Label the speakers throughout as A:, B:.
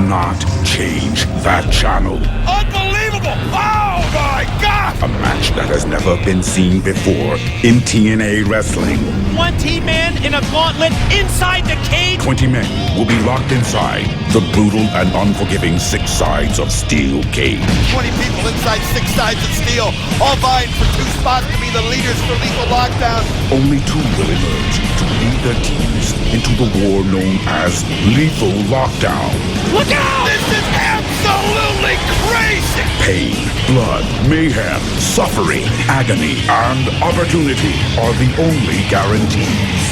A: not change that channel.
B: Unbelievable! Oh my God!
A: A match that has never been seen before in TNA Wrestling.
C: 20 men in a gauntlet inside the cage.
A: 20 men will be locked inside the brutal and unforgiving 6 sides of steel cage.
B: 20 people inside 6 sides of steel, all vying for 2 spots to be the leaders for Lethal Lockdown.
A: Only 2 will emerge to lead their teams into the war known as Lethal Lockdown.
C: Look out!
B: This is absolutely crazy!
A: Pain, blood, mayhem, suffering, agony, and opportunity are the only guarantees.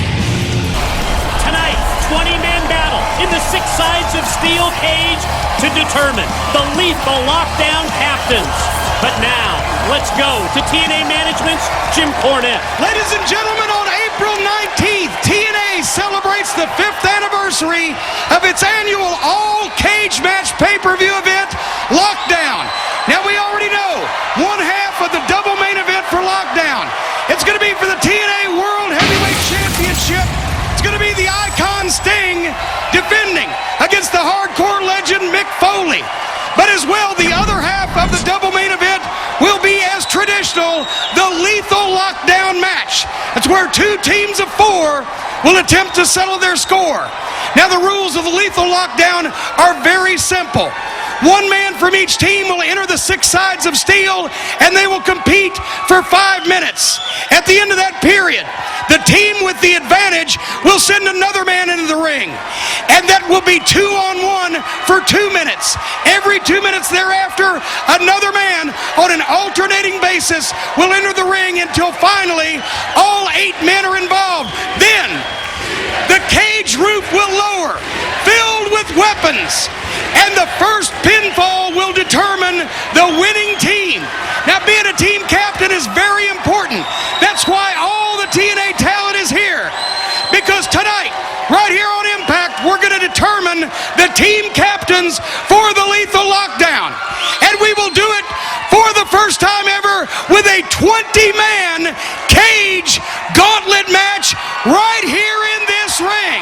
C: Tonight, 20-man battle in the 6 sides of steel cage to determine the Lethal Lockdown captains. But now, let's go to TNA Management's Jim Cornette.
D: Ladies and gentlemen, on April 19th, TNA celebrates the 5th anniversary of its annual all-cage match pay-per-view event, Lockdown. Now, we already know one half of the double main event for Lockdown. It's going to be for the TNA World Heavyweight Championship. It's going to be the Icon Sting defending against the hardcore legend Mick Foley. But as well, the other half of the double main event will be as traditional, the Lethal Lockdown match. It's where 2 teams of 4 will attempt to settle their score. Now, the rules of the Lethal Lockdown are very simple. 1 man from each team will enter the 6 sides of steel, and they will compete for 5 minutes. At the end of that period, the team with the advantage will send another man into the ring, and that will be 2-on-1 for 2 minutes. Every 2 minutes thereafter, another man on an alternating basis will enter the ring until finally all 8 men are involved. Then the cage roof will lower, filled with weapons, and the first pinfall will determine the winning team. Now, being a team captain is very important. That's why all the TNA talent is here. Because tonight, right here on Impact, we're going to determine the team captains for the Lethal Lockdown. And we will do it for the first time ever with a 20-man cage gauntlet match right here in this ring.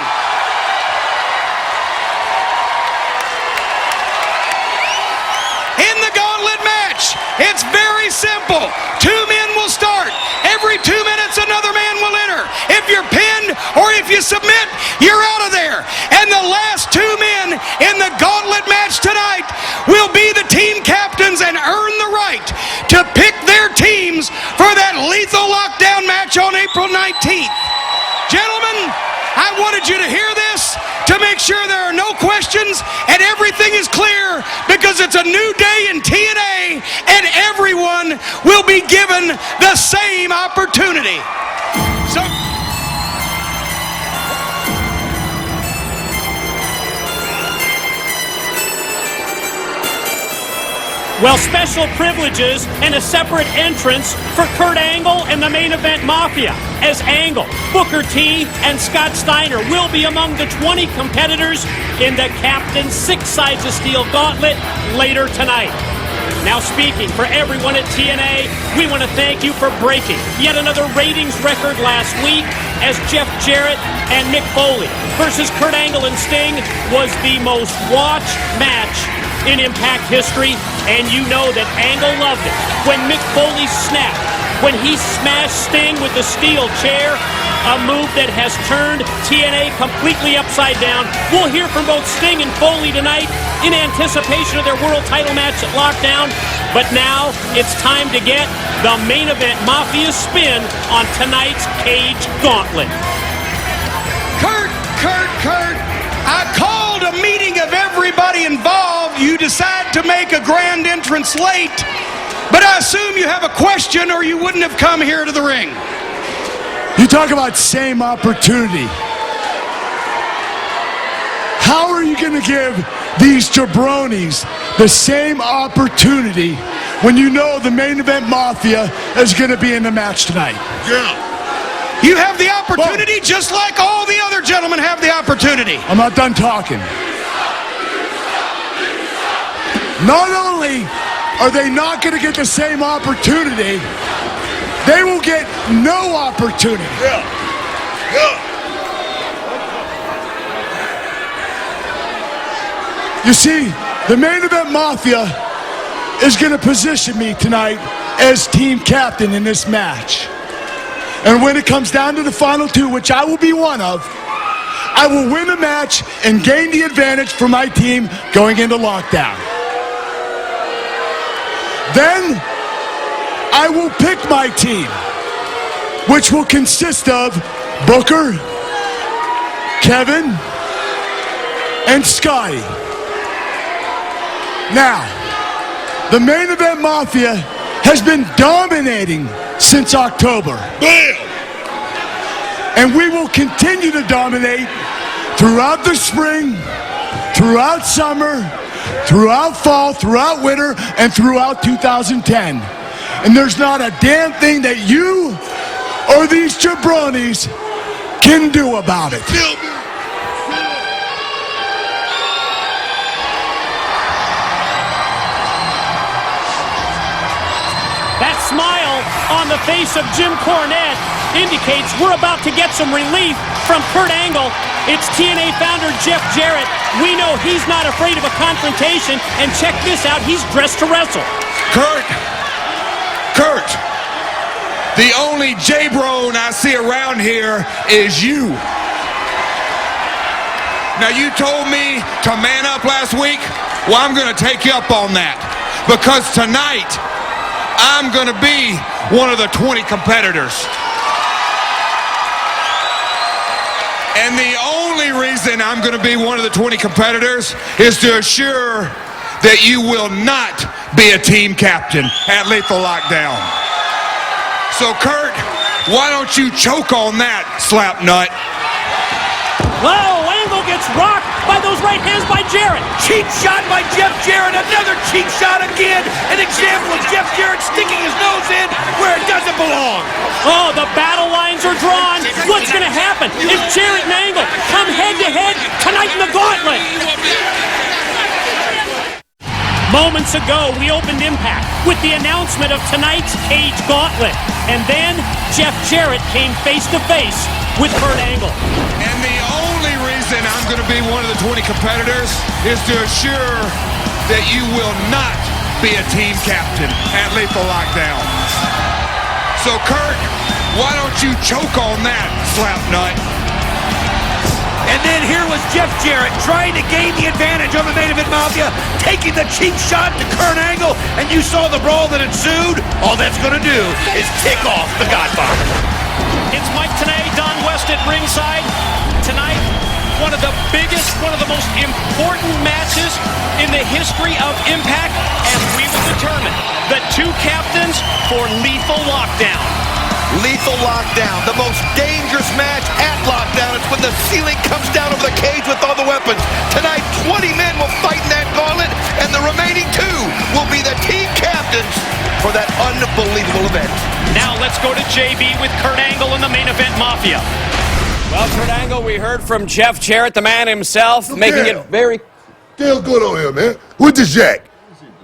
D: In the gauntlet match, it's very simple. 2 men will start. Every 2 minutes, another man will enter. If you're pinned or if you submit, you're out of there. And the last 2 men in the gauntlet match tonight will be the team captains and earn the right to pick their teams for that Lethal Lockdown match on April 19th. Gentlemen, I wanted you to hear this to make sure there are no questions and everything is clear, because it's a new day in TNA and everyone will be given the same opportunity. So,
C: Well, special privileges and a separate entrance for Kurt Angle and the Main Event Mafia, as Angle, Booker T, and Scott Steiner will be among the 20 competitors in the Captain's 6 Sides of Steel Gauntlet later tonight. Now, speaking for everyone at TNA, we want to thank you for breaking yet another ratings record last week, as Jeff Jarrett and Mick Foley versus Kurt Angle and Sting was the most watched match in Impact history, and you know that Angle loved it when Mick Foley snapped, when he smashed Sting with the steel chair, a move that has turned TNA completely upside down. We'll hear from both Sting and Foley tonight in anticipation of their world title match at Lockdown, but now it's time to get the Main Event Mafia spin on tonight's Cage Gauntlet.
D: Kurt, I called a meeting of everybody involved. You decide to make a grand entrance late, but I assume you have a question or you wouldn't have come here to the ring.
E: You talk about same opportunity. How are you going to give these jabronis the same opportunity when you know the Main Event Mafia is going to be in the match tonight?
D: Yeah. You have the opportunity just like all the other gentlemen have the opportunity.
E: I'm not done talking. Not only are they not going to get the same opportunity, they will get no opportunity. You see, the Main Event Mafia is going to position me tonight as team captain in this match. And when it comes down to the final two, which I will be one of, I will win the match and gain the advantage for my team going into lockdown. Then I will pick my team, which will consist of Booker, Kevin, and Scotty. Now, the Main Event Mafia has been dominating since October.
A: Bam!
E: And we will continue to dominate throughout the spring, throughout summer, throughout fall, throughout winter, and throughout 2010. And there's not a damn thing that you or these jabronis can do about it.
C: That smile on the face of Jim Cornette indicates we're about to get some relief from Kurt Angle. It's TNA founder Jeff Jarrett. We know he's not afraid of a confrontation, and check this out, he's dressed to wrestle.
F: Kurt, the only J-Bron I see around here is you. Now, you told me to man up last week. Well, I'm going to take you up on that, because tonight I'm going to be one of the 20 competitors. And the only reason I'm going to be one of the 20 competitors is to assure that you will not be a team captain at Lethal Lockdown. So, Kurt, why don't you choke on that, slapnut?
C: Whoa, Angle gets rocked by those right hands by Jarrett.
G: Cheap shot by Jeff Jarrett. Another cheap shot again. An example of Jeff Jarrett sticking his nose in where it doesn't belong.
C: Oh, the battle lines are drawn. What's going to happen if Jarrett and Angle come head-to-head tonight in the gauntlet? Moments ago, we opened Impact with the announcement of tonight's Cage Gauntlet. And then Jeff Jarrett came face-to-face with Kurt Angle.
F: And the only reason I'm going to be one of the 20 competitors is to assure that you will not be a team captain at Lethal Lockdown. So, Kurt, why don't you choke on that, slapnut?
G: And then here was Jeff Jarrett trying to gain the advantage over the Main Event Mafia, taking the cheap shot to Kurt Angle, and you saw the brawl that ensued. All that's going to do is tick off the Godfather.
C: It's Mike Tenay, Don West at ringside. Tonight, one of the biggest, one of the most important matches in the history of Impact, and we will determine the two captains for Lethal Lockdown.
B: Lethal Lockdown, the most dangerous match at Lockdown. It's when the ceiling comes down over the cage with all the weapons. Tonight, 20 men will fight in that gauntlet, and the remaining 2 will be the team captains for that unbelievable event.
C: Now let's go to JB with Kurt Angle and the Main Event Mafia.
H: Well, Kurt Angle, we heard from Jeff Jarrett, the man himself, making it very...
I: Damn good on here, man. With the Jack.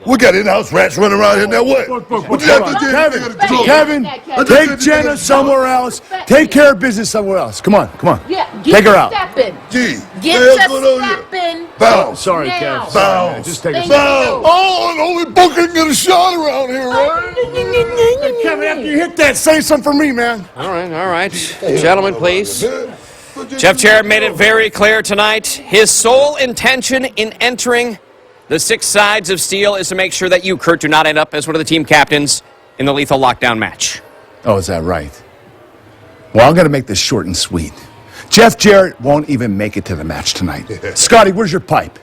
I: We got in-house rats running around here now. What? What you have to do?
E: Kevin, take Jenna somewhere else. Take care of business somewhere else. Come on, come on.
J: Yeah,
E: take her out.
J: Stepping.
I: Gee,
J: Get
I: the hell
J: to
I: going on here?
J: stepping.
I: Bow.
E: Sorry,
J: Now.
E: Kev.
I: Bow.
E: Just take a
J: Thank
I: Bow. Oh, and only Booker can get a shot around here, right?
E: Kevin, after you hit that, say something for me, man.
H: All right. Gentlemen, please. Jeff Jarrett made it very clear tonight. His sole intention in entering the 6 sides of steel is to make sure that you, Kurt, do not end up as one of the team captains in the Lethal Lockdown match.
E: Oh, is that right? Well, I'm going to make this short and sweet. Jeff Jarrett won't even make it to the match tonight. Scotty, where's your pipe?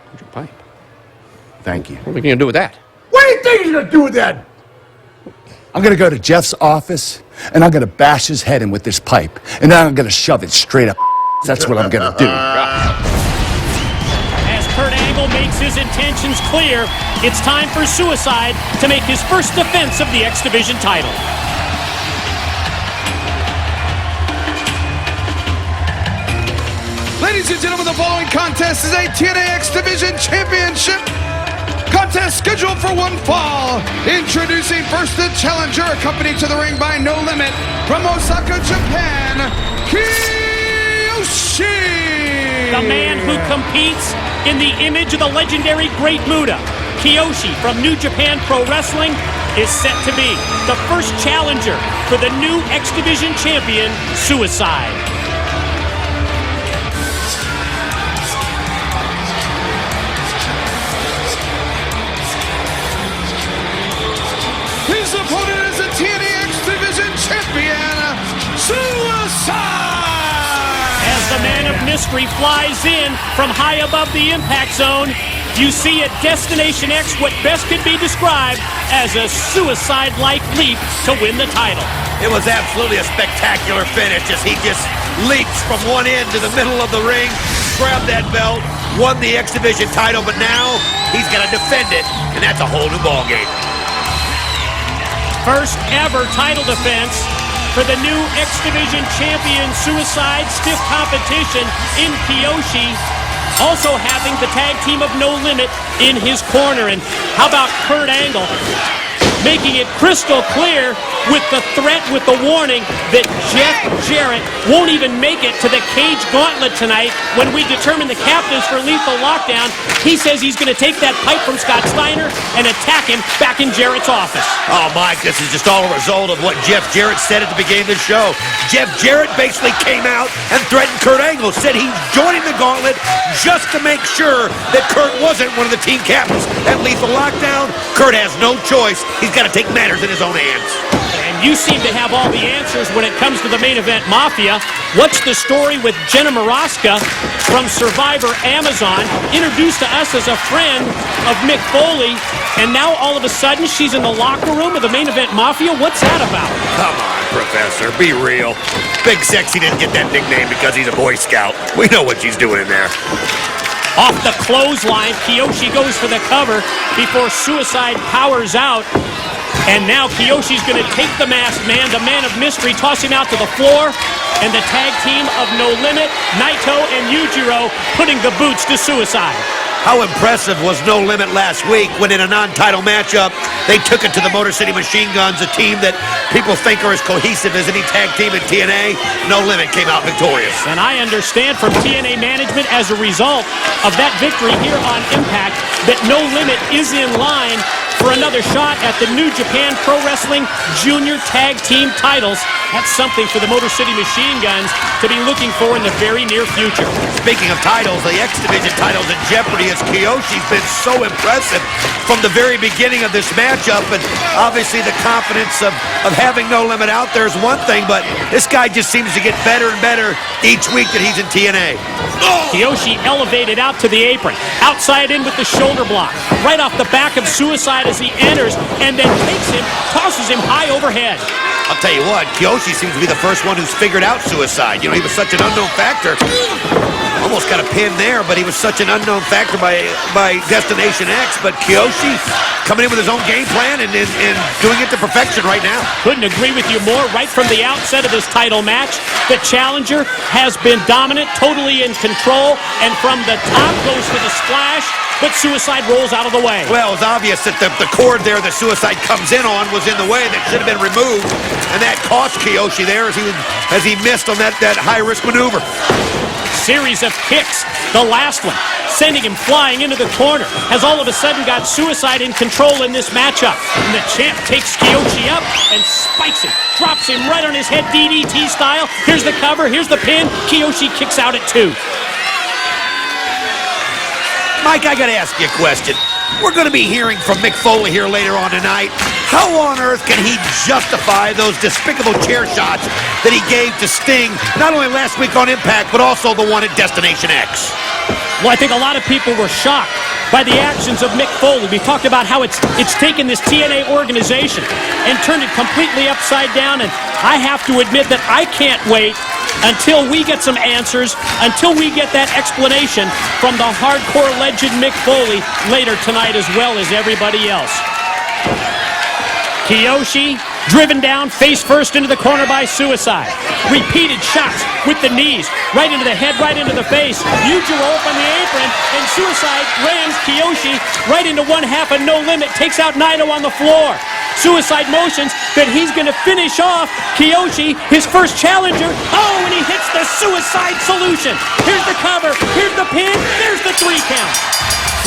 H: Where's your pipe?
E: Thank you.
H: What are we going to do with that?
E: What do you think he's going to do with that? I'm going to go to Jeff's office, and I'm going to bash his head in with this pipe, and then I'm going to shove it straight up. That's what I'm going to do.
C: As Kurt Angle makes his intentions clear, it's time for Suicide to make his first defense of the X Division title.
D: Ladies and gentlemen, the following contest is a TNA X Division Championship contest scheduled for one fall. Introducing first the challenger, accompanied to the ring by No Limit from Osaka, Japan, Kiyoshi.
C: The man who competes in the image of the legendary Great Muta, Kiyoshi from New Japan Pro Wrestling, is set to be the first challenger for the new X Division champion, Suicide.
D: His opponent is the TNA X Division champion, Suicide!
C: As the man of mystery flies in from high above the impact zone, you see at Destination X what best could be described as a suicide-like leap to win the title.
G: It was absolutely a spectacular finish as he just leaps from one end to the middle of the ring, grabbed that belt, won the X Division title, but now he's going to defend it, and that's a whole new ballgame.
C: First ever title defense for the new X Division champion, Suicide. Stiff competition in Kiyoshi. Also having the tag team of No Limit in his corner. And how about Kurt Angle making it crystal clear with the threat, with the warning that Jeff Jarrett won't even make it to the cage gauntlet tonight when we determine the captives for Lethal Lockdown. He says he's going to take that pipe from Scott Steiner and attack him back in Jarrett's office.
G: Oh, Mike, this is just all a result of what Jeff Jarrett said at the beginning of the show. Jeff Jarrett basically came out and threatened Kurt Angle, said he's joining the gauntlet just to make sure that Kurt wasn't one of the team captains at Lethal Lockdown. Kurt has no choice. He's got to take matters in his own hands.
C: And you seem to have all the answers when it comes to the main event Mafia. What's the story with Jenna Maraska from Survivor Amazon, introduced to us as a friend of Mick Foley, and now all of a sudden she's in the locker room of the main event Mafia? What's that about?
G: Come on, Professor, be real. Big Sexy didn't get that nickname because he's a Boy Scout. We know what she's doing in there.
C: Off the clothesline, Kiyoshi goes for the cover before Suicide powers out. And now Kiyoshi's going to take the masked man, the man of mystery, toss him out to the floor. And the tag team of No Limit, Naito and Yujiro, putting the boots to Suicide.
G: How impressive was No Limit last week when in a non-title matchup, they took it to the Motor City Machine Guns, a team that people think are as cohesive as any tag team in TNA. No Limit came out victorious.
C: And I understand from TNA management as a result of that victory here on Impact that No Limit is in line for another shot at the New Japan Pro Wrestling Junior Tag Team titles. That's something for the Motor City Machine Guns to be looking for in the very near future.
G: Speaking of titles, the X Division title's in jeopardy as Kiyoshi's been so impressive from the very beginning of this matchup. And obviously the confidence of having No Limit out there is one thing, but this guy just seems to get better and better each week that he's in TNA.
C: Kiyoshi elevated out to the apron, outside in with the shoulder block, right off the back of Suicide as he enters, and then takes him, tosses him high overhead.
G: I'll tell you what, Kiyoshi seems to be the first one who's figured out Suicide. You know, he was such an unknown factor. Almost got a pin there, but he was such an unknown factor by Destination X. But Kiyoshi coming in with his own game plan and doing it to perfection right now.
C: Couldn't agree with you more. Right from the outset of this title match, the challenger has been dominant, totally in control, and from the top goes for the splash, but Suicide rolls out of the way.
G: Well, it's obvious that the cord there that Suicide comes in on was in the way. That should have been removed, and that cost Kiyoshi there as he missed on that high-risk maneuver.
C: Series of kicks, the last one sending him flying into the corner, has all of a sudden got Suicide in control in this matchup. And the champ takes Kiyoshi up and spikes him, drops him right on his head DDT style. Here's the cover, here's the pin. Kiyoshi kicks out at 2.
G: Mike, I gotta ask you a question. We're gonna be hearing from Mick Foley here later on tonight. How on earth can he justify those despicable chair shots that he gave to Sting, not only last week on Impact, but also the one at Destination X?
C: Well, I think a lot of people were shocked by the actions of Mick Foley. We talked about how it's taken this TNA organization and turned it completely upside down, and I have to admit that I can't wait until we get some answers, until we get that explanation from the hardcore legend Mick Foley later tonight, as well as everybody else. Kiyoshi driven down face first into the corner by Suicide. Repeated shots with the knees, right into the head, right into the face. Yujiro up on the apron, and Suicide rams Kiyoshi right into one half of No Limit, takes out Naito on the floor. suicide motions that he's going to finish off Kiyoshi, his first challenger. Oh, and he hits the suicide solution. Here's the cover. Here's the pin. There's the 3 count.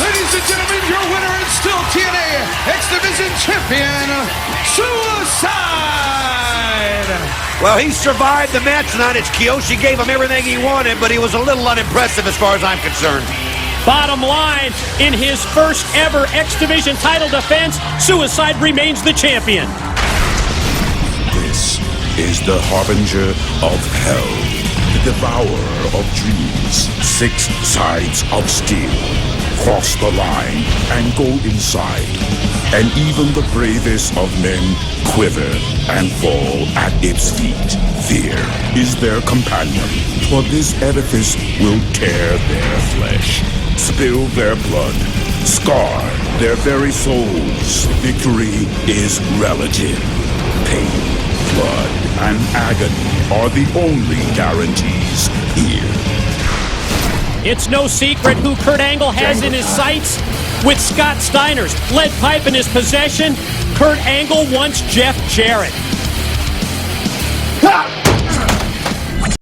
D: Ladies and gentlemen, your winner and still TNA X Division champion, Suicide!
G: Well, he survived the match tonight. It's Kiyoshi gave him everything he wanted, but he was a little unimpressive as far as I'm concerned.
C: Bottom line, in his first ever X Division title defense, Suicide remains the champion.
A: This is the harbinger of hell, the devourer of dreams. 6 sides of steel. Cross the line and go inside. And even the bravest of men quiver and fall at its feet. Fear is their companion, for this edifice will tear their flesh, spill their blood, scar their very souls. Victory is relative. Pain, blood, and agony are the only guarantees here.
C: It's no secret who Kurt Angle has in his sights. With Scott Steiner's lead pipe in his possession, Kurt Angle wants Jeff Jarrett.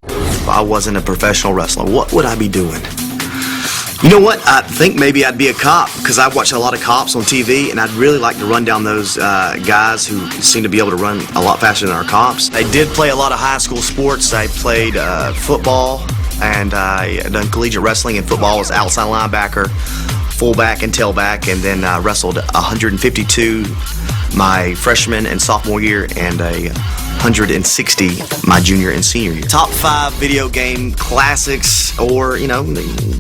J: If I wasn't a professional wrestler, what would I be doing? You know what? I think maybe I'd be a cop, because I watch a lot of cops on TV, and I'd really like to run down those guys who seem to be able to run a lot faster than our cops. I did play a lot of high school sports. I played football, and I done collegiate wrestling, and football was outside linebacker, fullback, and tailback, and then wrestled 152 my freshman and sophomore year, and 160 my junior and senior year. Top 5 video game classics, or, you know,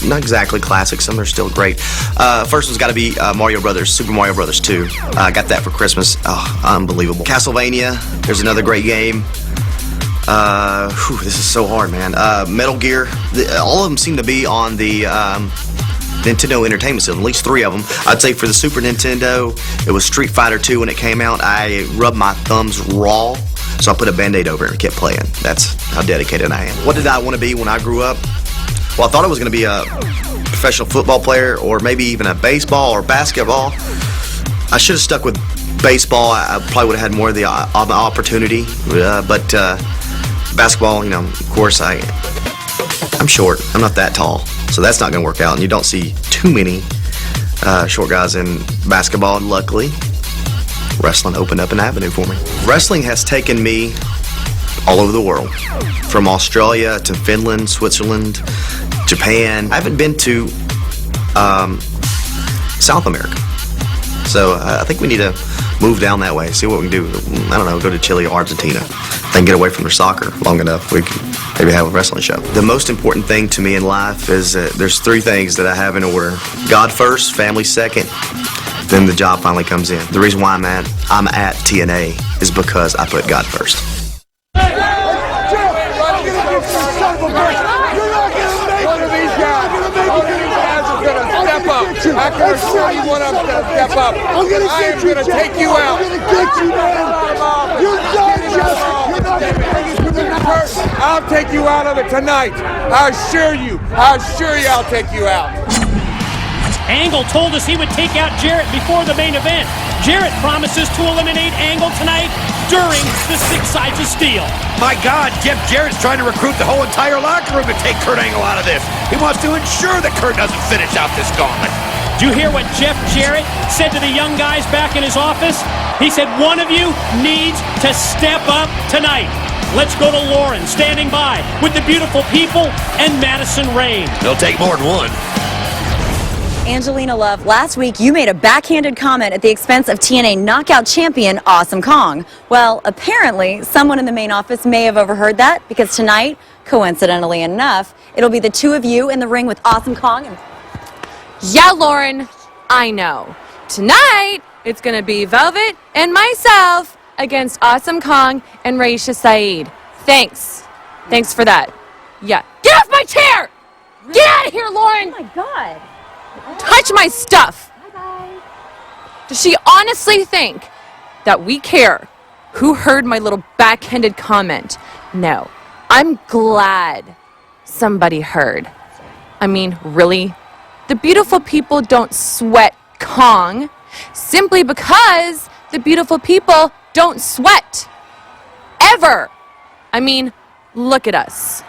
J: not exactly classics, some are still great. First one's got to be Mario Brothers, Super Mario Brothers 2. I got that for Christmas. Oh, unbelievable. Castlevania, there's another great game. This is so hard, man. Metal Gear, all of them seem to be on the Nintendo Entertainment System, at least 3 of them. I'd say for the Super Nintendo, it was Street Fighter 2 when it came out. I rubbed my thumbs raw, so I put a Band-Aid over it and kept playing. That's how dedicated I am. What did I want to be when I grew up? Well, I thought I was going to be a professional football player, or maybe even a baseball or basketball. I should have stuck with baseball. I probably would have had more of the opportunity, but basketball, you know, of course, I'm short. I'm not that tall, so that's not going to work out. And you don't see too many short guys in basketball. Luckily, wrestling opened up an avenue for me. Wrestling has taken me all over the world, from Australia to Finland, Switzerland, Japan. I haven't been to South America, so I think we need to move down that way, see what we can do. I don't know, go to Chile or Argentina, then get away from their soccer long enough. We can maybe have a wrestling show. The most important thing to me in life is there's 3 things that I have in order. God first, family second, then the job finally comes in. The reason why I'm at TNA is because I put God first.
F: I can assure you one of them to step up. I am going to take you out. I'm going to get you, man. You're done, Justin. I'll take you out of it tonight. I assure you I'll take you out.
C: Angle told us he would take out Jarrett before the main event. Jarrett promises to eliminate Angle tonight during the 6 Sides of Steel.
G: My God, Jeff Jarrett's trying to recruit the whole entire locker room to take Kurt Angle out of this. He wants to ensure that Kurt doesn't finish out this gauntlet.
C: Do you hear what Jeff Jarrett said to the young guys back in his office? He said, one of you needs to step up tonight. Let's go to Lauren, standing by with the beautiful people and Madison Rayne.
G: They'll take more than one.
K: Angelina Love, last week you made a backhanded comment at the expense of TNA knockout champion Awesome Kong. Well, apparently someone in the main office may have overheard that, because tonight, coincidentally enough, it'll be the 2 of you in the ring with Awesome Kong.
L: Yeah, Lauren, I know. Tonight, it's going to be Velvet and myself against Awesome Kong and Raisha Saeed. Thanks. Thanks for that. Yeah. Get off my chair! Get out of here, Lauren!
K: Oh my God.
L: Touch my stuff.
K: Bye-bye.
L: Does she honestly think that we care who heard my little backhanded comment? No. I'm glad somebody heard. I mean, really? The beautiful people don't sweat Kong simply because the beautiful people don't sweat. Ever. I mean, look at us.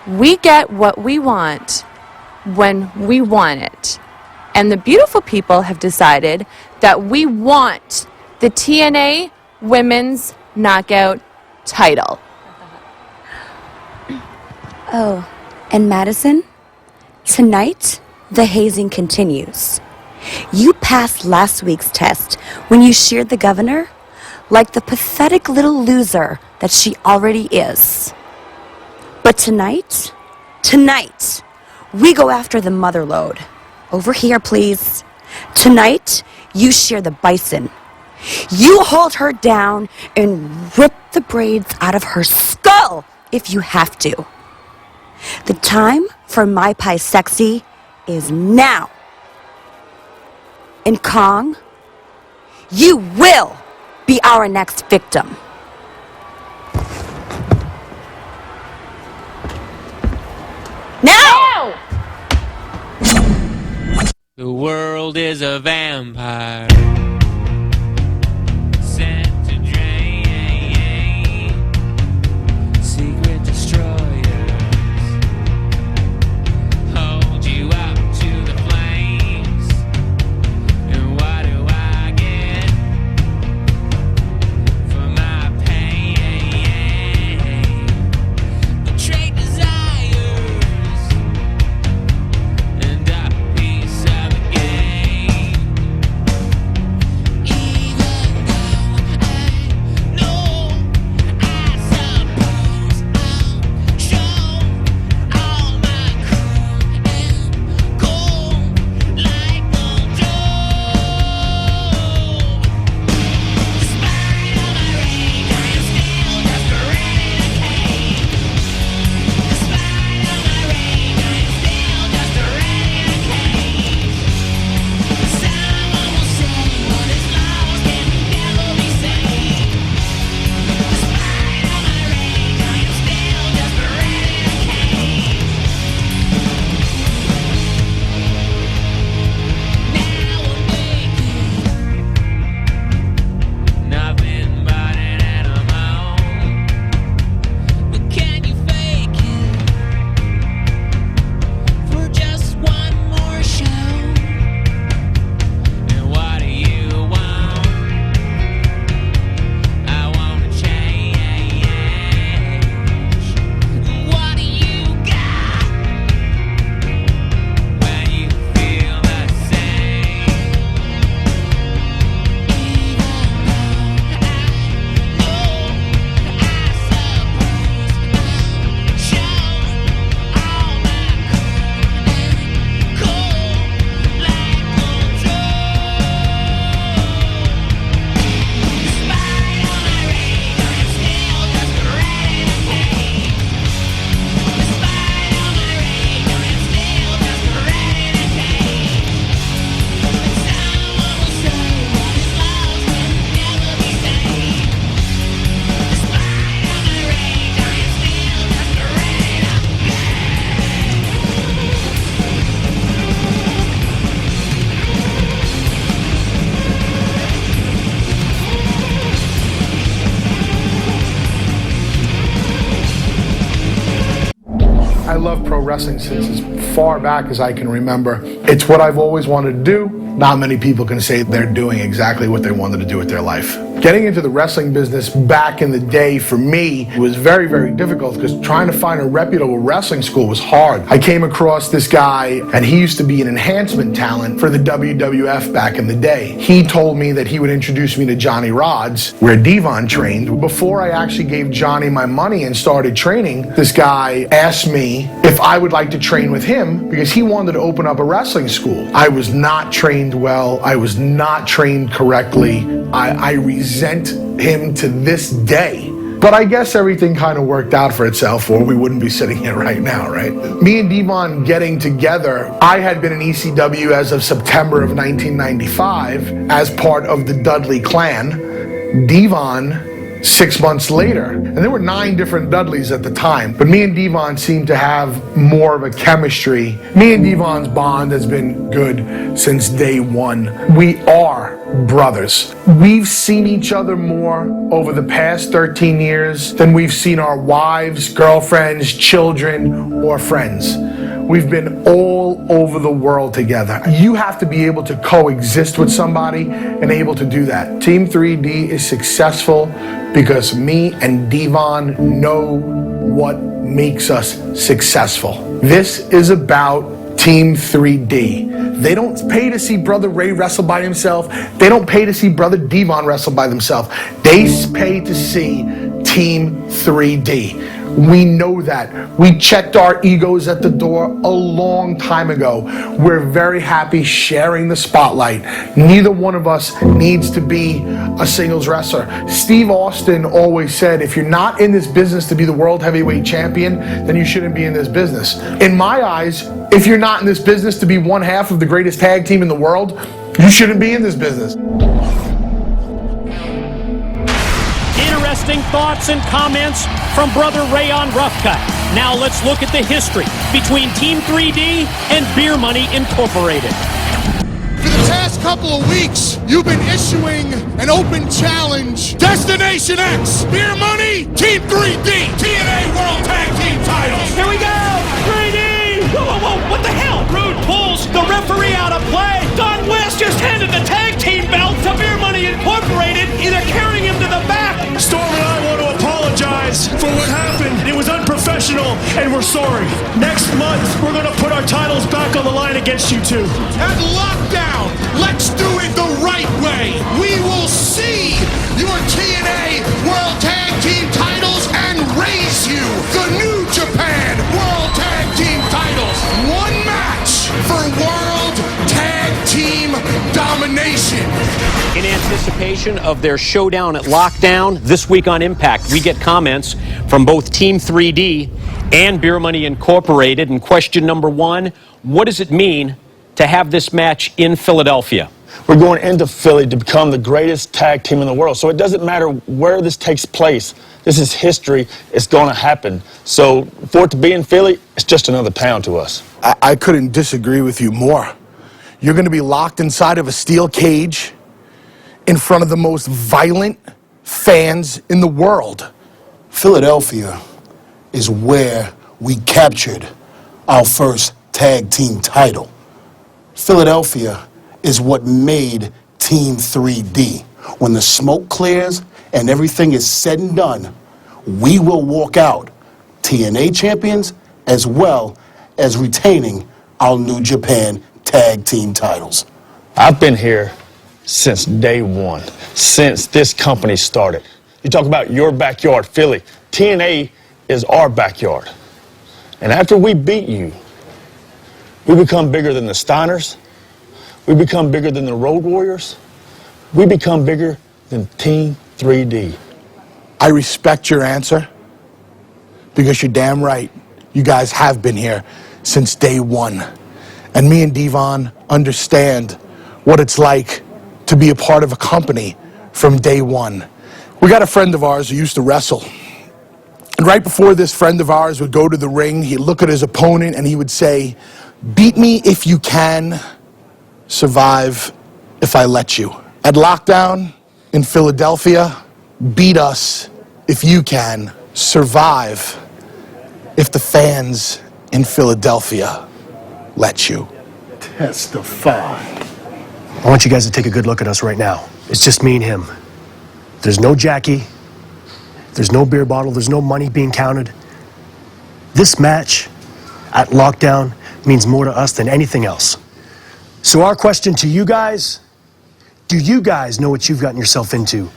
L: We get what we want when we want it. And the beautiful people have decided that we want the TNA Women's Knockout title.
K: Oh, and Madison, tonight the hazing continues. You passed last week's test when you sheared the governor like the pathetic little loser that she already is. But tonight, we go after the mother lode. Over here, please. Tonight, you shear the bison. You hold her down and rip the braids out of her skull if you have to. The time for My Pie Sexy is now. And Kong, you will be our next victim. Now!
M: The world is a vampire.
N: I love pro wrestling since as far back as I can remember. It's what I've always wanted to do. Not many people can say they're doing exactly what they wanted to do with their life. Getting into the wrestling business back in the day for me was very, very difficult because trying to find a reputable wrestling school was hard. I came across this guy and he used to be an enhancement talent for the WWF back in the day. He told me that he would introduce me to Johnny Rodz, where Devon trained. Before I actually gave Johnny my money and started training, this guy asked me if I would like to train with him because he wanted to open up a wrestling school. I was not trained well. I was not trained correctly. I resent him to this day. But I guess everything kind of worked out for itself or we wouldn't be sitting here right now, right? Me and Devon getting together, I had been in ECW as of September of 1995 as part of the Dudley clan. Devon 6 months later, and there were 9 different Dudleys at the time, but me and Devon seemed to have more of a chemistry. Me and Devon's bond has been good since day one. We are brothers. We've seen each other more over the past 13 years than we've seen our wives, girlfriends, children, or friends. We've been all over the world together. You have to be able to coexist with somebody and able to do that. Team 3D is successful because me and Devon know what makes us successful. This is about Team 3D. They don't pay to see Brother Ray wrestle by himself. They don't pay to see Brother Devon wrestle by themselves. They pay to see Team 3D. We know that. We checked our egos at the door a long time ago. We're very happy sharing the spotlight. Neither one of us needs to be a singles wrestler. Steve Austin always said, if you're not in this business to be the world heavyweight champion, then you shouldn't be in this business. In my eyes, if you're not in this business to be one half of the greatest tag team in the world, you shouldn't be in this business.
C: Interesting thoughts and comments from Brother Ray on Rough Cut. Now let's look at the history between Team 3D and Beer Money Incorporated.
E: For the past couple of weeks, you've been issuing an open challenge. Destination X, Beer Money, Team 3D, TNA World Tag Team titles.
C: Here we go! 3D! Whoa, whoa, whoa, what the hell? Rude pulls the referee out of play. Don West just handed the tag team belt to Beer Money Incorporated, either carrying him to the back.
O: Storm and I want to apologize for what happened. It was unprofessional, and we're sorry. Next month, we're going to put our titles back on the line against you two.
E: At Lockdown, let's do it the right way. We will see your TNA World Tag Team titles and raise you the New Japan World Tag Team titles. One match for World Tag Team domination.
C: In anticipation of their showdown at Lockdown this week on Impact, we get comments from both Team 3D and Beer Money Incorporated. And question number one, what does it mean to have this match in Philadelphia?
O: We're going into Philly to become the greatest tag team in the world. So it doesn't matter where this takes place. This is history. It's going to happen. So for it to be in Philly, it's just another town to us.
N: I couldn't disagree with you more. You're going to be locked inside of a steel cage in front of the most violent fans in the world.
E: Philadelphia is where we captured our first tag team title. Philadelphia is what made Team 3D. When the smoke clears and everything is said and done, we will walk out TNA champions as well as retaining our New Japan tag team titles.
O: I've been here since day one, since this company started. You talk about your backyard, Philly. TNA is our backyard. And after we beat you, we become bigger than the Steiners. We become bigger than the Road Warriors. We become bigger than Team 3D.
N: I respect your answer because you're damn right. You guys have been here since day one. And me and Devon understand what it's like to be a part of a company from day one. We got a friend of ours who used to wrestle. And right before this friend of ours would go to the ring, he'd look at his opponent and he would say, "Beat me if you can, survive if I let you." At Lockdown in Philadelphia, beat us if you can, survive if the fans in Philadelphia let you.
E: Testify.
P: I want you guys to take a good look at us right now. It's just me and him. There's no Jackie. There's no beer bottle. There's no money being counted. This match at Lockdown means more to us than anything else. So our question to you guys, do you guys know what you've gotten yourself into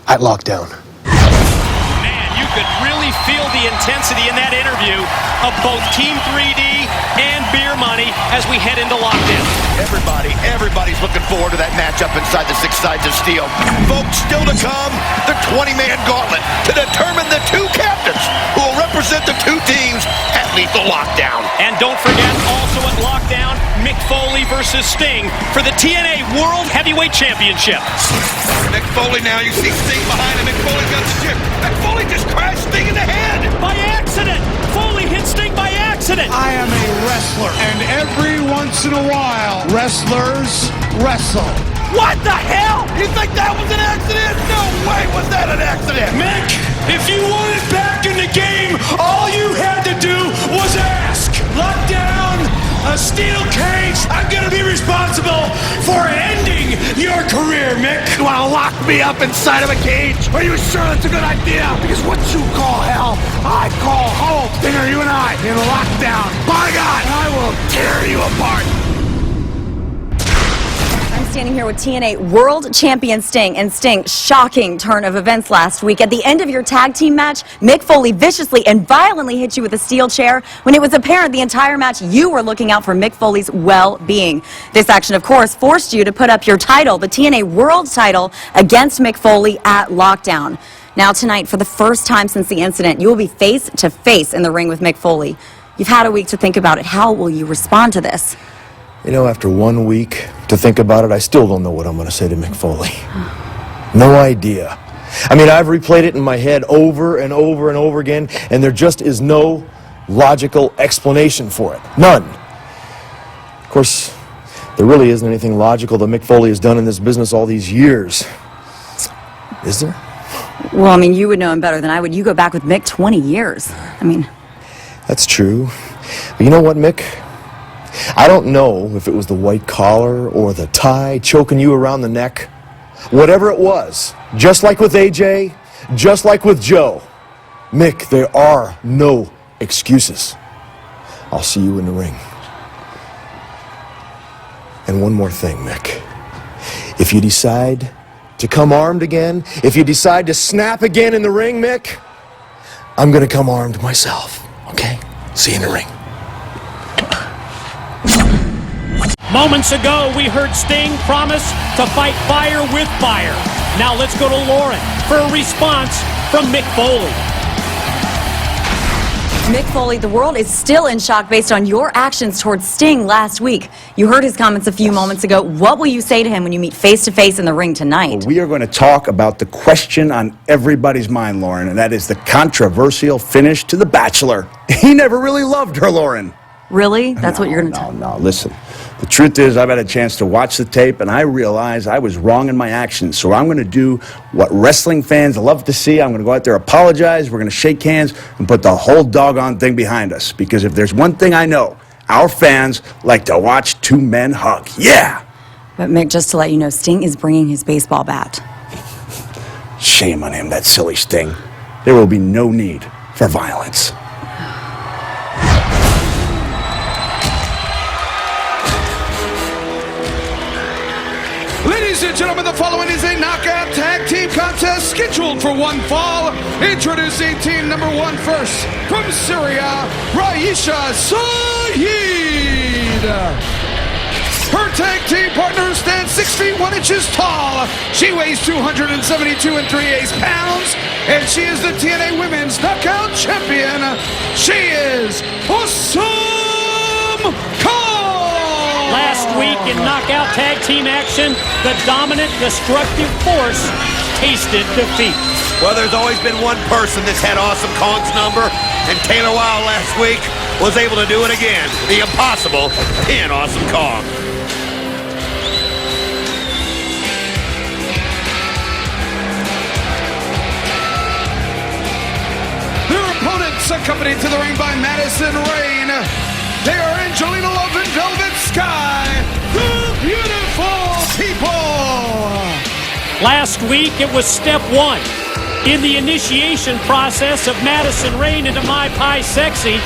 P: at Lockdown?
C: Man, you could really feel the intensity in that interview of both Team 3D and Beer Money as we head into Lockdown.
B: Everybody everybody's looking forward to that matchup inside the Six Sides of Steel. Folks, still to come, the 20-man gauntlet to determine the two captains who will represent the two teams at Lethal Lockdown.
C: And don't forget, also at Lockdown, Mick Foley versus Sting for the TNA World Heavyweight Championship.
B: Mick Foley now, you see Sting behind him. Mick Foley got the chip. Mick Foley just crashed Sting in the head.
C: By accident! Foley hit Sting by accident!
D: I am a wrestler, and every once in a while, wrestlers wrestle.
C: What the hell?
B: You think that was an accident? No way was that an accident.
E: Mick, if you wanted back in the game, all you had to do was ask. Lockdown, a steel cage. I'm gonna be responsible for ending your career, Mick.
G: You want to lock me up inside of a cage? Are you sure that's a good idea? Because what you call hell, I call home. Stinger, you and I in lockdown. By God, I will tear you apart.
K: Standing here with TNA World Champion Sting, and Sting, shocking turn of events last week. At the end of your tag team match, Mick Foley viciously and violently hit you with a steel chair when it was apparent the entire match you were looking out for Mick Foley's well-being. This action, of course, forced you to put up your title, the TNA World title, against Mick Foley at Lockdown. Now tonight, for the first time since the incident, you will be face-to-face in the ring with Mick Foley. You've had a week to think about it. How will you respond to this?
Q: You know, after 1 week to think about it, I still don't know what I'm going to say to Mick Foley. No idea. I mean, I've replayed it in my head over and over and over again, and there just is no logical explanation for it. None. Of course, there really isn't anything logical that Mick Foley has done in this business all these years. Is there?
K: Well, I mean, you would know him better than I would. You go back with Mick 20 years. I mean...
Q: That's true. But you know what, Mick? I don't know if it was the white collar or the tie choking you around the neck. Whatever it was, just like with AJ, just like with Joe, Mick, there are no excuses. I'll see you in the ring. And one more thing, Mick. If you decide to come armed again, if you decide to snap again in the ring, Mick, I'm going to come armed myself, okay? See you in the ring.
C: Moments ago, we heard Sting promise to fight fire with fire. Now let's go to Lauren for a response from Mick Foley.
K: Mick Foley, the world is still in shock based on your actions towards Sting last week. You heard his comments a few moments ago. What will you say to him when you meet face-to-face in the ring tonight?
R: Well, we are going to talk about the question on everybody's mind, Lauren, and that is the controversial finish to The Bachelor. He never really loved her, Lauren.
K: Really? That's what you're going to tell?
R: No, listen. The truth is, I've had a chance to watch the tape, and I realize I was wrong in my actions. So I'm going to do what wrestling fans love to see. I'm going to go out there, apologize, we're going to shake hands, and put the whole doggone thing behind us. Because if there's one thing I know, our fans like to watch two men hug. Yeah!
K: But Mick, just to let you know, Sting is bringing his baseball bat.
R: Shame on him, that silly Sting. There will be no need for violence.
D: Ladies and gentlemen, the following is a knockout tag team contest scheduled for one fall. Introducing team number one first, from Syria, Raisha Saeed. Her tag team partner stands 6 feet 1 inches tall. She weighs 272 3/8 pounds, and she is the TNA Women's Knockout Champion. She is Awesome Kong.
C: Last week in knockout tag team action, the dominant, destructive force tasted defeat.
B: Well, there's always been one person that's had Awesome Kong's number, and Taylor Wilde last week was able to do it again. The impossible in Awesome Kong.
D: Their opponents accompanied to the ring by Madison Rayne. They are Angelina Love and Velvet Sky, the beautiful people.
C: Last week, it was step one. In the initiation process of Madison Rayne into My Pie Sexy,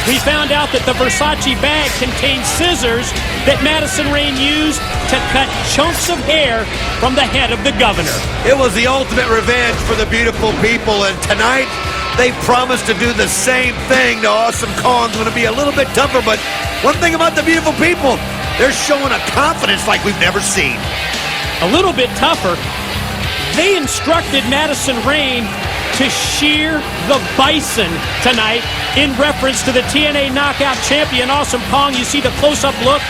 C: we found out that the Versace bag contained scissors that Madison Rayne used to cut chunks of hair from the head of the governor.
B: It was the ultimate revenge for the beautiful people, and tonight, they promised to do the same thing to Awesome Kong. It's going to be a little bit tougher, but one thing about the beautiful people,
G: They're showing a confidence like we've never seen.
C: A little bit tougher. They instructed Madison Rayne to shear the bison tonight in reference to the TNA Knockout Champion, Awesome Kong. You see the close-up look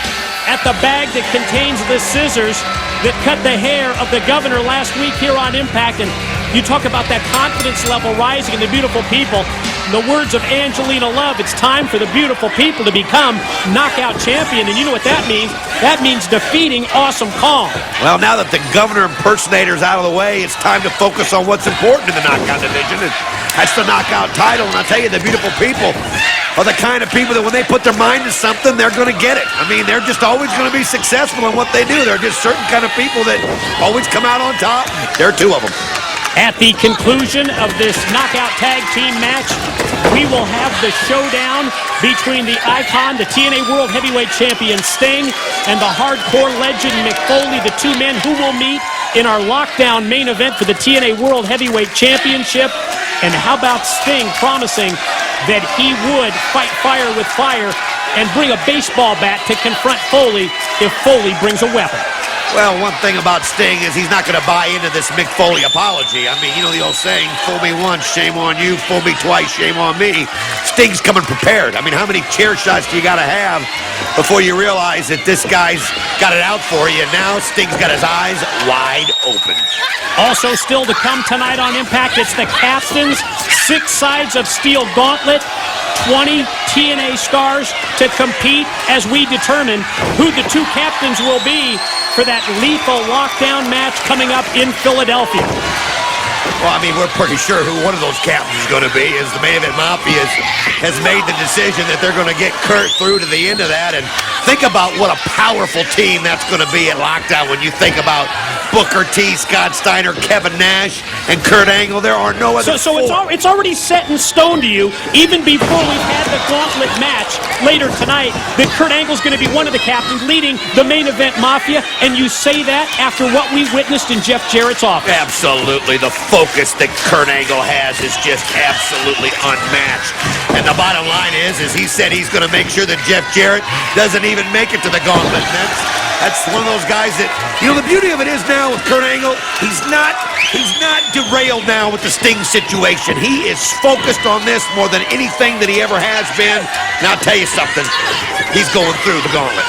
C: at the bag that contains the scissors that cut the hair of the governor last week here on Impact. And you talk about that confidence level rising in the beautiful people. In the words of Angelina Love, it's time for the beautiful people to become knockout champion. And you know what that means? That means defeating Awesome Kong.
G: Well, now that the governor impersonator's out of the way, it's time to focus on what's important in the knockout division. And that's the knockout title. And I'll tell you, the beautiful people are the kind of people that when they put their mind to something, they're going to get it. I mean, they're just always going to be successful in what they do. They're just certain kind of people that always come out on top. There are two of them.
C: At the conclusion of this knockout tag team match, we will have the showdown between the Icon, the TNA World Heavyweight Champion Sting, and the hardcore legend Mick Foley, the two men who will meet in our lockdown main event for the TNA World Heavyweight Championship. And how about Sting promising that he would fight fire with fire and bring a baseball bat to confront Foley if Foley brings a weapon?
G: Well, one thing about Sting is he's not going to buy into this Mick Foley apology. I mean, you know the old saying, fool me once, shame on you, fool me twice, shame on me. Sting's coming prepared. I mean, how many chair shots do you got to have before you realize that this guy's got it out for you? And now Sting's got his eyes wide open.
C: Also still to come tonight on Impact, it's the Captain's 6 Sides of Steel Gauntlet. 20 TNA stars to compete as we determine who the two captains will be for that lethal lockdown match coming up in Philadelphia.
G: Well, I mean, we're pretty sure who one of those captains is going to be. As the Main Event Mafia has made the decision that they're going to get Kurt through to the end of that. And think about what a powerful team that's going to be at lockdown when you think about Booker T, Scott Steiner, Kevin Nash, and Kurt Angle. There are no other
C: So it's already set in stone to you, even before we've had the gauntlet match later tonight, that Kurt Angle's going to be one of the captains leading the Main Event Mafia. And you say that after what we witnessed in Jeff Jarrett's office.
G: Absolutely. The focus that Kurt Angle has is just absolutely unmatched. And the bottom line is he said he's going to make sure that Jeff Jarrett doesn't even make it to the gauntlet. That's one of those guys that, you know, the beauty of it is now with Kurt Angle, he's not derailed now with the Sting situation. He is focused on this more than anything that he ever has been. Now I'll tell you something, he's going through the gauntlet.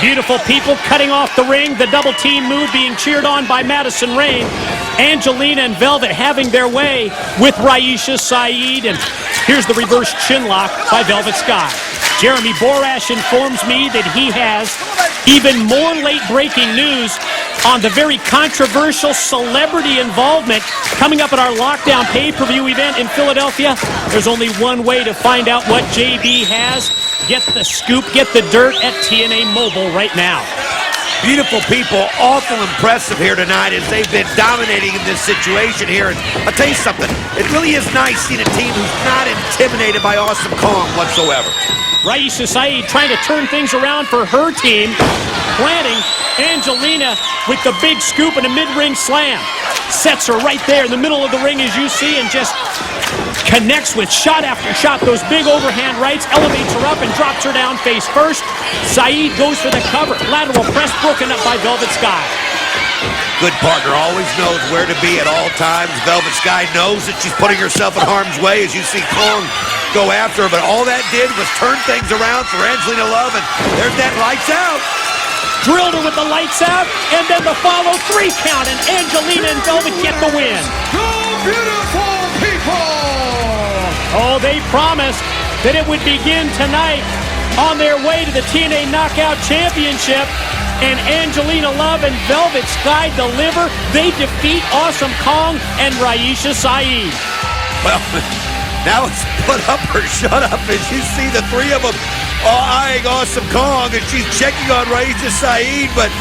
C: Beautiful people cutting off the ring, the double team move being cheered on by Madison Rayne. Angelina and Velvet having their way with Raisha Saeed, and here's the reverse chin lock by Velvet Sky. Jeremy Borash informs me that he has even more late-breaking news on the very controversial celebrity involvement coming up at our lockdown pay-per-view event in Philadelphia. There's only one way to find out what JB has. Get the scoop, get the dirt at TNA Mobile right now.
G: Beautiful people, awful impressive here tonight as they've been dominating in this situation here. And I'll tell you something, it really is nice seeing a team who's not intimidated by Awesome Kong whatsoever.
C: Raisha Saeed trying to turn things around for her team, planting Angelina with the big scoop and a mid-ring slam. Sets her right there in the middle of the ring as you see, and just connects with shot after shot. Those big overhand rights, elevates her up and drops her down face first. Saeed goes for the cover. Lateral press broken up by Velvet Sky.
G: Good partner always knows where to be at all times. Velvet Sky knows that she's putting herself in harm's way as you see Kong go after her, but all that did was turn things around for Angelina Love, and there's that lights out.
C: Drilled her with the lights out, and then the follow 3 count, and Angelina and Velvet get the win.
D: The beautiful people!
C: Oh, they promised that it would begin tonight on their way to the TNA Knockout Championship. And Angelina Love and Velvet Sky deliver. They defeat Awesome Kong and Raisha Saeed.
G: Well, now it's put up or shut up as you see the 3 of them eyeing Awesome Kong, and she's checking on Raisha Saeed. But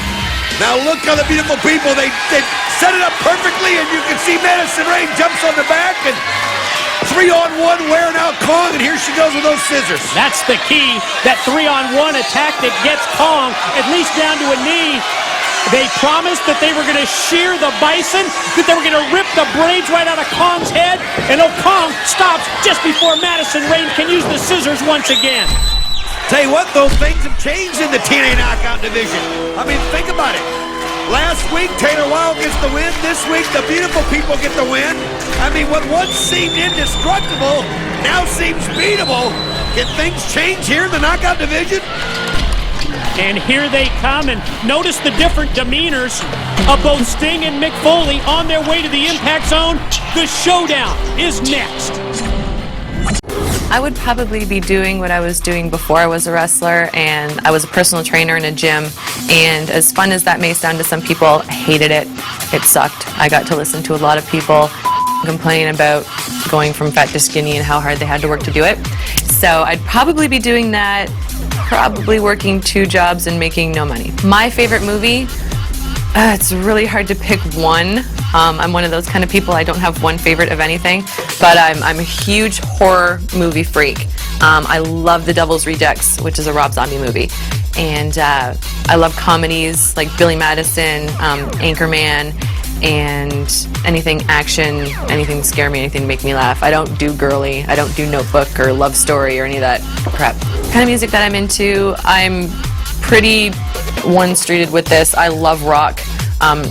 G: now look how the beautiful people, they set it up perfectly, and you can see Madison Rayne jumps on the back, and 3-on-1 wearing out Kong, and here she goes with those scissors.
C: That's the key, that 3-on-1 attack that gets Kong at least down to a knee. They promised that they were going to shear the bison, that they were going to rip the braids right out of Kong's head, and Kong stops just before Madison Rayne can use the scissors once again.
G: Tell you what, though, things have changed in the TNA Knockout division. I mean, think about it. Last week, Taylor Wilde gets the win. This week, the beautiful people get the win. I mean, what once seemed indestructible now seems beatable. Can things change here in the Knockout division?
C: And here they come, and notice the different demeanors of both Sting and Mick Foley on their way to the Impact Zone. The showdown is next.
L: I would probably be doing what I was doing before I was a wrestler, and I was a personal trainer in a gym, and as fun as that may sound to some people, I hated it. It sucked. I got to listen to a lot of people complain about going from fat to skinny and how hard they had to work to do it. So I'd probably be doing that, probably working 2 jobs and making no money. My favorite movie, it's really hard to pick one. I'm one of those kind of people, I don't have one favorite of anything, but I'm a huge horror movie freak. I love The Devil's Rejects, which is a Rob Zombie movie. And I love comedies like Billy Madison, Anchorman, and anything action, anything scare me, anything to make me laugh. I don't do girly, I don't do Notebook or Love Story or any of that crap. The kind of music that I'm into, I'm pretty one-streeted with this. I love rock.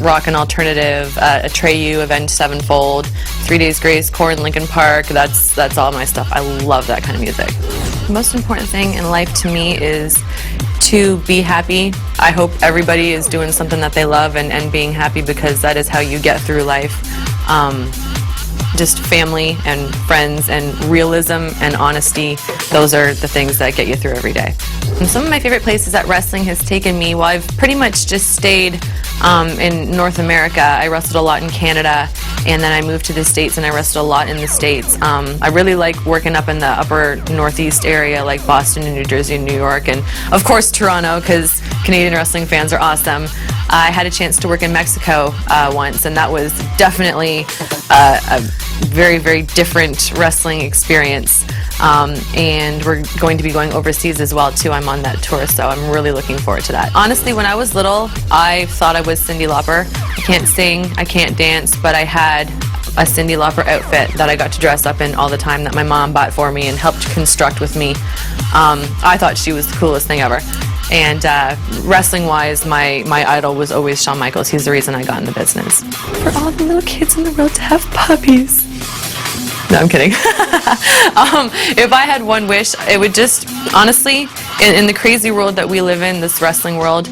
L: Rock and alternative, Atreyu, Avenged Sevenfold, 3 Days Grace, Korn, Linkin Park, that's all my stuff. I love that kind of music. The most important thing in life to me is to be happy. I hope everybody is doing something that they love and being happy, because that is how you get through life. Just family and friends and realism and honesty, those are the things that get you through every day. And some of my favorite places that wrestling has taken me, well, I've pretty much just stayed in North America. I wrestled a lot in Canada, and then I moved to the States and I wrestled a lot in the States. I really like working up in the upper Northeast area, like Boston and New Jersey and New York, and of course Toronto, because Canadian wrestling fans are awesome. I had a chance to work in Mexico once, and that was definitely a very, very different wrestling experience. And we're going to be going overseas as well too. I'm on that tour, so I'm really looking forward to that. Honestly, when I was little, I thought I was Cyndi Lauper. I can't sing, I can't dance, but I had a Cyndi Lauper outfit that I got to dress up in all the time that my mom bought for me and helped construct with me. I thought she was the coolest thing ever. And wrestling-wise, my idol was always Shawn Michaels. He's the reason I got in the business. For all the little kids in the world to have puppies. No, I'm kidding. If I had one wish, it would just, honestly, in the crazy world that we live in, this wrestling world,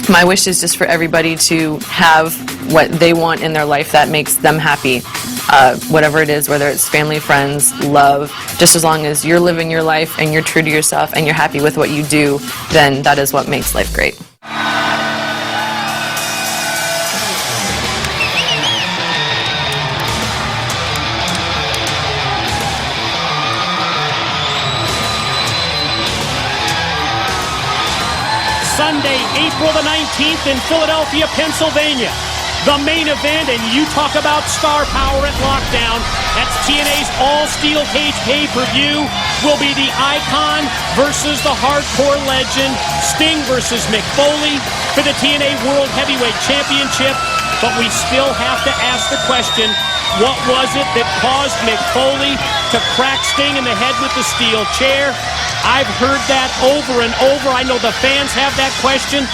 L: my wish is just for everybody to have what they want in their life that makes them happy. Whatever it is, whether it's family, friends, love, just as long as you're living your life and you're true to yourself and you're happy with what you do, then that is what makes life great.
C: Sunday, April the 19th in Philadelphia, Pennsylvania. The main event, and you talk about star power at Lockdown, that's TNA's all-steel cage pay-per-view, will be the Icon versus the Hardcore Legend, Sting versus Mick Foley for the TNA World Heavyweight Championship. But we still have to ask the question, what was it that caused Mick Foley to crack Sting in the head with the steel chair? I've heard that over and over. I know the fans have that question,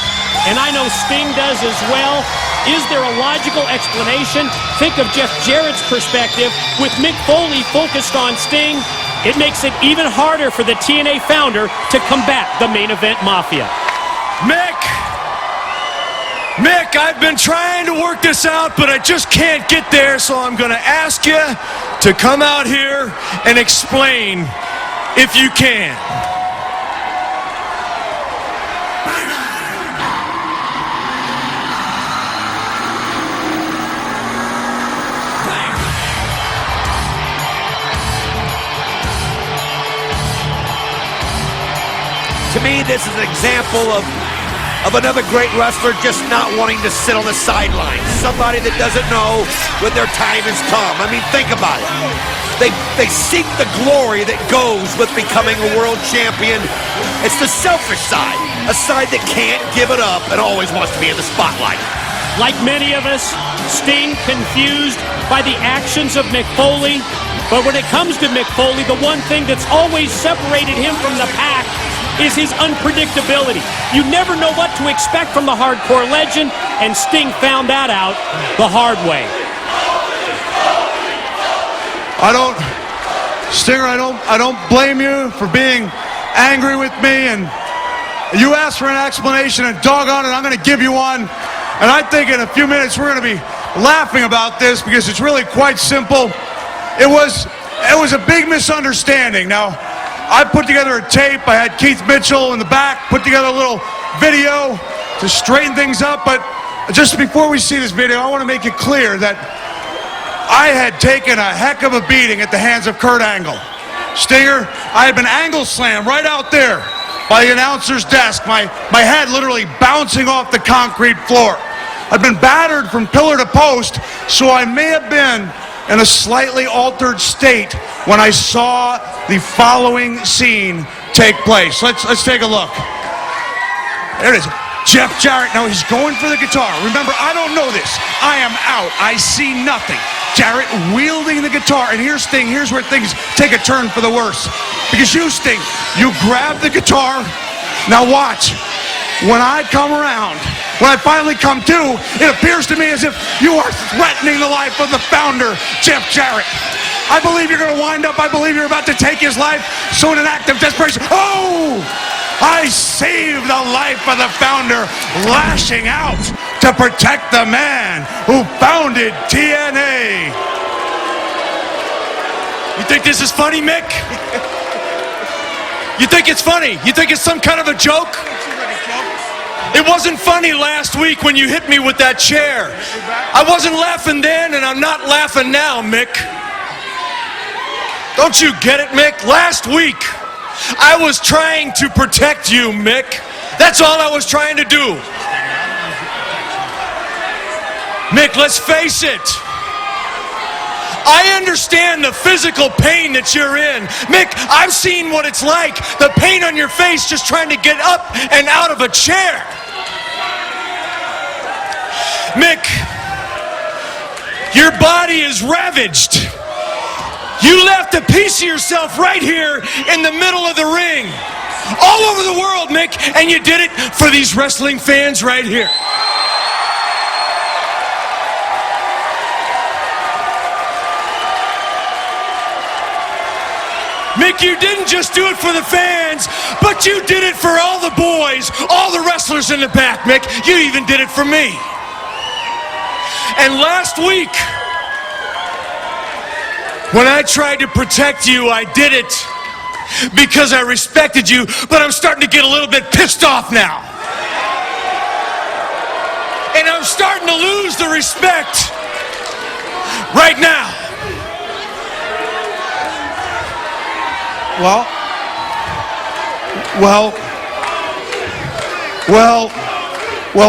C: and I know Sting does as well. Is there a logical explanation? Think of Jeff Jarrett's perspective. With Mick Foley focused on Sting, it makes it even harder for the TNA founder to combat the main event mafia.
O: Mick, I've been trying to work this out, but I just can't get there, so I'm going to ask you to come out here and explain if you can.
G: To me, this is an example of another great wrestler just not wanting to sit on the sidelines. Somebody that doesn't know when their time has come. I mean, think about it. They seek the glory that goes with becoming a world champion. It's the selfish side, a side that can't give it up and always wants to be in the spotlight.
C: Like many of us, Sting confused by the actions of Mick Foley. But when it comes to Mick Foley, the one thing that's always separated him from the pack is his unpredictability. You never know what to expect from the hardcore legend, and Sting found that out the hard way.
D: Stinger, I don't blame you for being angry with me, and you asked for an explanation, and doggone it, I'm going to give you one. And I think in a few minutes we're going to be laughing about this because it's really quite simple. It was a big misunderstanding. Now, I put together a tape. I had Keith Mitchell in the back put together a little video to straighten things up. But just before we see this video, I want to make it clear that I had taken a heck of a beating at the hands of Kurt Angle. Stinger, I had been angle slammed right out there by the announcer's desk, my head literally bouncing off the concrete floor. I'd been battered from pillar to post, so I may have been in a slightly altered state when I saw the following scene take place. Let's take a look. There it is. Jeff Jarrett, now he's going for the guitar. Remember, I don't know this. I am out. I see nothing. Jarrett wielding the guitar, and here's Sting. Here's where things take a turn for the worse. Because you, Sting, you grab the guitar. Now watch. When I come around, when I finally come to, it appears to me as if you are threatening the life of the founder, Jeff Jarrett. I believe you're going to wind up. I believe you're about to take his life. So in an act of desperation, oh! I saved the life of the founder, lashing out to protect the man who founded TNA.
S: You think this is funny, Mick? You think it's funny? You think it's some kind of a joke? It wasn't funny last week when you hit me with that chair. I wasn't laughing then, and I'm not laughing now, Mick. Don't you get it, Mick? Last week, I was trying to protect you, Mick. That's all I was trying to do. Mick, let's face it. I understand the physical pain that you're in. Mick, I've seen what it's like. The pain on your face just trying to get up and out of a chair. Mick, your body is ravaged. You left a piece of yourself right here in the middle of the ring. All over the world, Mick, and you did it for these wrestling fans right here. Mick, you didn't just do it for the fans, but you did it for all the boys, all the wrestlers in the back, Mick. You even did it for me. And last week, when I tried to protect you, I did it because I respected you, but I'm starting to get a little bit pissed off now. And I'm starting to lose the respect right now.
D: Well,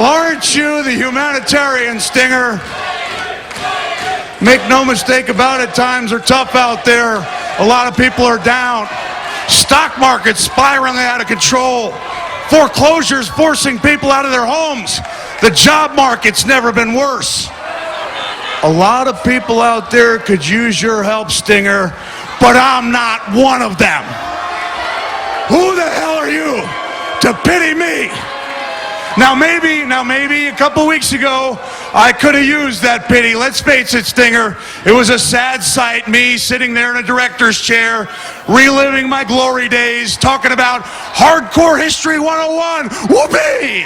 D: aren't you the humanitarian, Stinger? Make no mistake about it, times are tough out there. A lot of people are down. Stock markets spiraling out of control. Foreclosures forcing people out of their homes. The job market's never been worse. A lot of people out there could use your help, Stinger, but I'm not one of them. Who the hell are you to pity me? Now maybe a couple weeks ago, I could have used that pity. Let's face it, Stinger. It was a sad sight, me sitting there in a director's chair, reliving my glory days, talking about Hardcore History 101. Whoopee!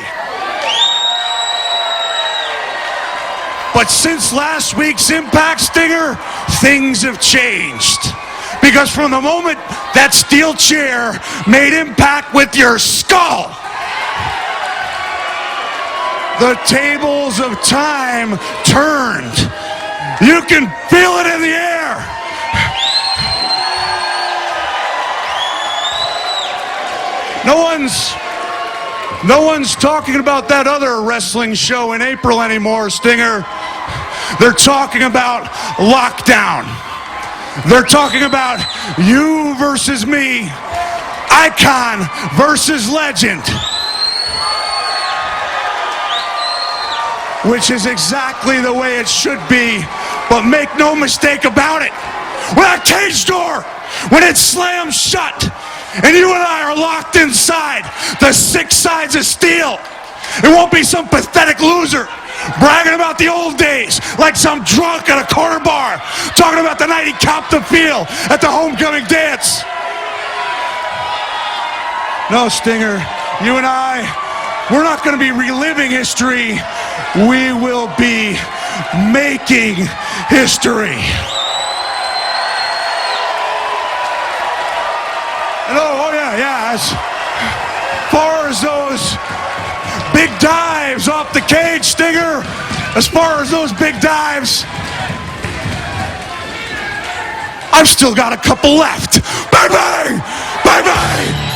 D: But since last week's Impact, Stinger, things have changed. Because from the moment that steel chair made impact with your skull, the tables of time turned. You can feel it in the air. No one's talking about that other wrestling show in April anymore, Stinger. They're talking about Lockdown. They're talking about you versus me, Icon versus Legend. Which is exactly the way it should be. But make no mistake about it,
S: when that cage door, when it slams shut, and you and I are locked inside the 6 sides of steel, it won't be some pathetic loser bragging about the old days like some drunk at a corner bar talking about the night he copped the field at the homecoming dance. No, Stinger, you and I, we're not going to be reliving history. We will be making history. And yeah, as far as those big dives off the cage, Stinger, as far as those big dives, I've still got a couple left. Bang, bang! Bang, bang!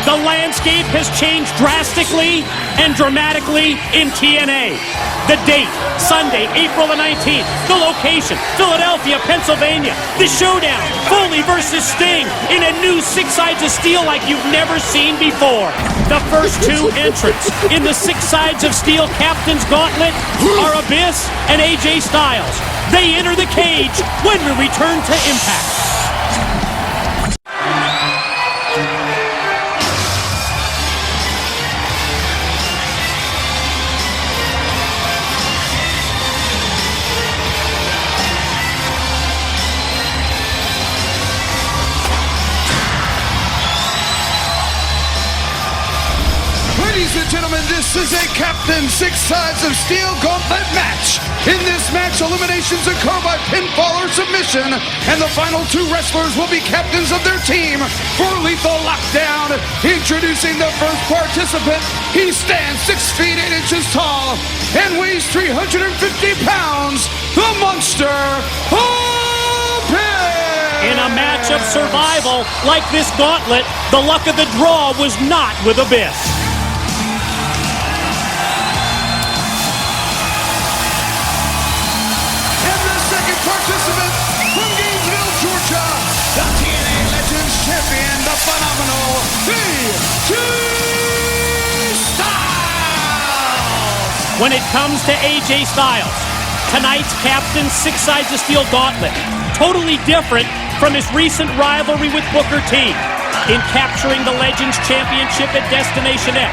C: The landscape has changed drastically and dramatically in TNA. The date, Sunday, April the 19th. The location, Philadelphia, Pennsylvania. The showdown, Foley versus Sting in a new 6 sides of steel like you've never seen before. The first 2 entrants in the 6 sides of steel Captain's Gauntlet are Abyss and AJ Styles. They enter the cage when we return to Impact.
D: Ladies and gentlemen, this is a Captain 6 Sides of Steel Gauntlet match. In this match, eliminations occur by pinfall or submission, and the final 2 wrestlers will be captains of their team for Lethal Lockdown. Introducing the first participant, he stands 6 feet 8 inches tall and weighs 350 pounds, the Monster Abyss.
C: In a match of survival like this gauntlet, the luck of the draw was not with Abyss.
D: Participant from Gainesville, Georgia, the TNA Legends Champion, the phenomenal AJ Styles.
C: When it comes to AJ Styles, tonight's Captain's 6 Sides of Steel Gauntlet, totally different from his recent rivalry with Booker T. In capturing the Legends Championship at Destination X,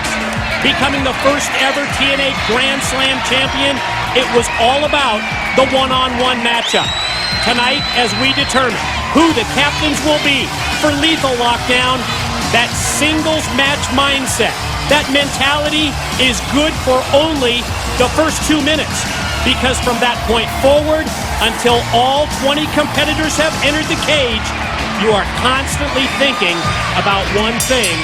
C: becoming the first ever TNA Grand Slam champion, it was all about the one-on-one matchup. Tonight, as we determine who the captains will be for Lethal Lockdown, that singles match mindset, that mentality is good for only the first 2 minutes, because from that point forward, until all 20 competitors have entered the cage, you are constantly thinking about one thing: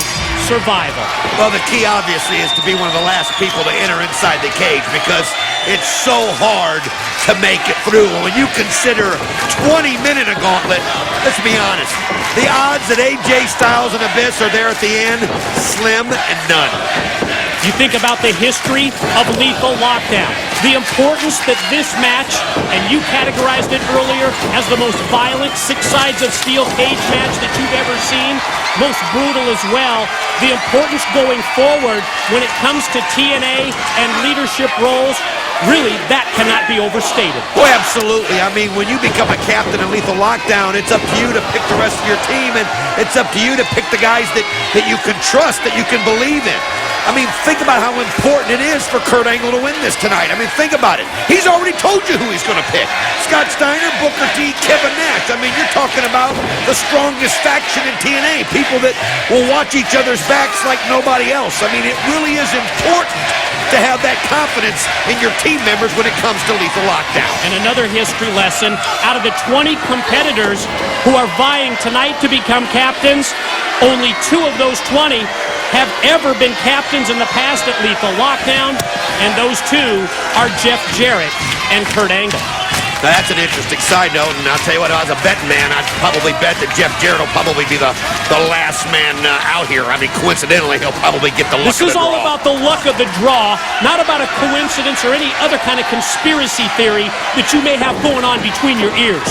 C: survival.
G: Well, the key obviously is to be one of the last people to enter inside the cage, because it's so hard to make it through. When you consider 20-minute a gauntlet, let's be honest, the odds that AJ Styles and Abyss are there at the end, slim and none.
C: You think about the history of Lethal Lockdown, the importance that this match, and you categorized it earlier as the most violent 6 sides of steel cage match that you've ever seen, most brutal as well, the importance going forward when it comes to TNA and leadership roles, really, that cannot be overstated.
G: Boy, absolutely. I mean, when you become a captain in Lethal Lockdown, it's up to you to pick the rest of your team, and it's up to you to pick the guys that you can trust, that you can believe in. I mean, think about how important it is for Kurt Angle to win this tonight. I mean, think about it. He's already told you who he's going to pick. Scott Steiner, Booker T, Kevin Nash. I mean, you're talking about the strongest faction in TNA, people that will watch each other's backs like nobody else. I mean, it really is important to have that confidence in your team members when it comes to Lethal Lockdown.
C: And another history lesson, out of the 20 competitors who are vying tonight to become captains, only 2 of those 20 have ever been captains in the past at Lethal Lockdown, and those 2 are Jeff Jarrett and Kurt Angle.
G: Now, that's an interesting side note, and I'll tell you what, if I was a betting man, I'd probably bet that Jeff Jarrett will probably be the last man out here. I mean, coincidentally, he'll probably get the luck of the draw.
C: This is all about the luck of the draw, not about a coincidence or any other kind of conspiracy theory that you may have going on between your ears.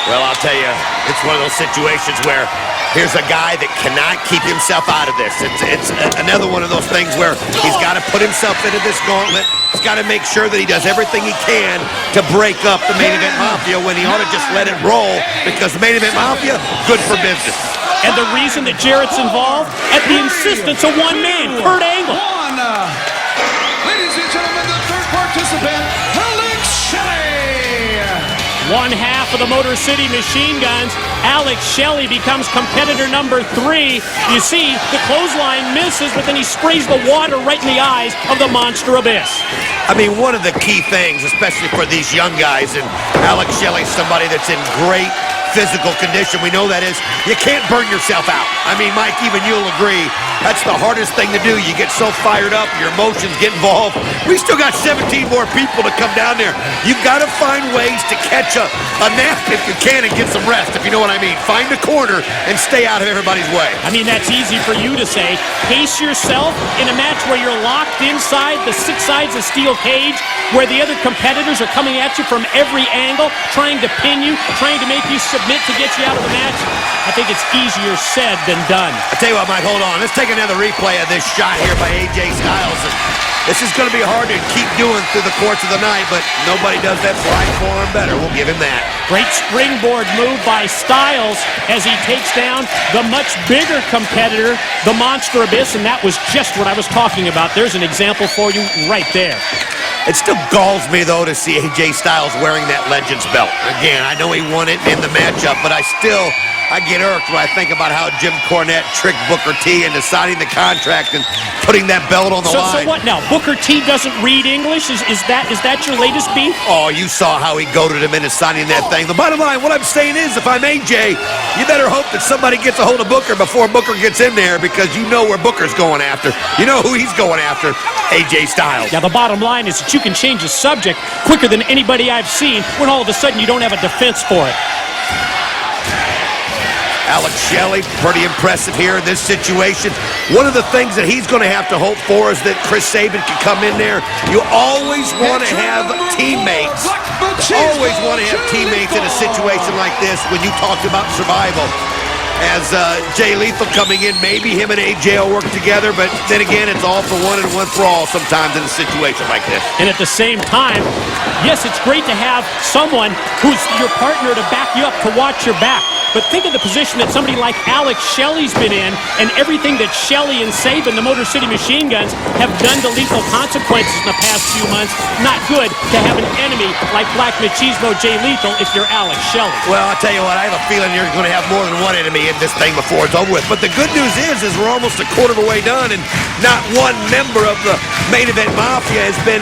G: Well, I'll tell you, it's one of those situations where
B: Here's a guy that cannot keep himself out of this. It's another one of those things where he's got to put himself into this gauntlet. He's got to make sure that he does everything he can to break up the Main Event Mafia when he ought to just let it roll, because the Main Event Mafia, good for business.
C: And the reason that Jarrett's involved, at the insistence of one man, Kurt Angle.
D: Ladies and gentlemen, the third participant, Alex Shelley.
C: One half of the Motor City Machine Guns, Alex Shelley, becomes competitor number 3. You see, the clothesline misses, but then he sprays the water right in the eyes of the Monster Abyss.
B: I mean, one of the key things, especially for these young guys, and Alex Shelley's somebody that's in great physical condition. We know that is, you can't burn yourself out. I mean, Mike, even you'll agree, that's the hardest thing to do. You get so fired up, your emotions get involved. We still got 17 more people to come down there. You've got to find ways to catch a nap if you can and get some rest, if you know what I mean. Find a corner and stay out of everybody's way.
C: I mean, that's easy for you to say. Pace yourself in a match where you're locked inside the 6 sides of steel cage, where the other competitors are coming at you from every angle, trying to pin you, trying to make you submit to get you out of the match. I think it's easier said than done.
B: I tell you what, Mike, hold on. Let's take another replay of this shot here by AJ Styles. This is going to be hard to keep doing through the course of the night, but nobody does that flying forearm better. We'll give him that.
C: Great springboard move by Styles as he takes down the much bigger competitor, the Monster Abyss, and that was just what I was talking about. There's an example for you right there.
B: It still galls me, though, to see AJ Styles wearing that Legends belt. Again, I know he won it in the matchup, but I get irked when I think about how Jim Cornette tricked Booker T into signing the contract and putting that belt on the line.
C: So what now? Booker T doesn't read English? Is that your latest beef?
B: Oh, you saw how he goaded him into signing that thing. The bottom line, what I'm saying is, if I'm AJ, you better hope that somebody gets a hold of Booker before Booker gets in there, because you know where Booker's going after. You know who he's going after, AJ Styles.
C: Now, the bottom line is that you can change the subject quicker than anybody I've seen when all of a sudden you don't have a defense for it.
B: Alex Shelley, pretty impressive here in this situation. One of the things that he's going to have to hope for is that Chris Sabin can come in there. You always want to have teammates. Always want to have teammates in a situation like this when you talk about survival. As Jay Lethal coming in, maybe him and AJ will work together, but then again, it's all for one and one for all sometimes in a situation like this.
C: And at the same time, yes, it's great to have someone who's your partner to back you up, to watch your back. But think of the position that somebody like Alex Shelley's been in, and everything that Shelley and Sabin, the Motor City Machine Guns, have done to Lethal Consequences in the past few months. Not good to have an enemy like Black Machismo Jay Lethal if you're Alex Shelley.
B: Well, I'll tell you what, I have a feeling you're going to have more than one enemy in this thing before it's over with. But the good news is we're almost a quarter of the way done, and not one member of the Main Event Mafia has been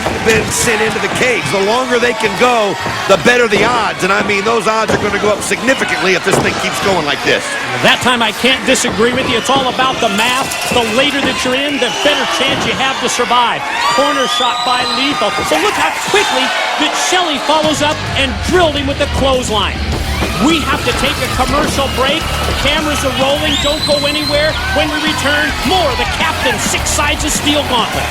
B: sent into the cage. The longer they can go, the better the odds. And I mean, those odds are going to go up significantly if this thing keeps going like this.
C: That time I can't disagree with you. It's all about the math. The later that you're in, the better chance you have to survive. Corner shot by Lethal. So look how quickly that Shelley follows up and drilled him with the clothesline. We have to take a commercial break. The cameras are rolling. Don't go anywhere. When we return, more of the Captain 6 Sides of Steel Gauntlet.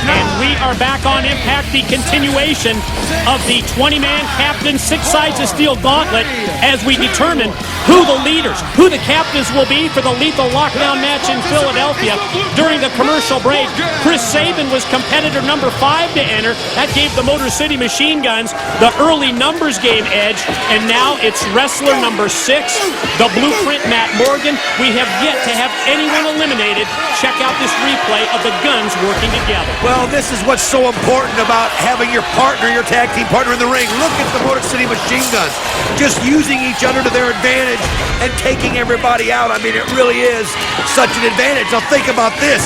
C: And we are back on Impact, the continuation of the 20-man Captain 6 Sides of Steel Gauntlet, as we determine who the leaders, who the captains will be for the Lethal Lockdown match in Philadelphia. During the commercial break, Chris Sabin was competitor number 5 to enter. That gave the Motor City Machine Guns the early numbers game edge, and now it's wrestler number 6, the Blueprint Matt Morgan. We have yet to have anyone eliminated. Check out this replay of the Guns working together.
B: Well, this is what's so important about having your partner, your tag team partner in the ring. Look at the Motor City Machine Guns, just using each other to their advantage and taking everybody out. I mean, it really is such an advantage. Now think about this.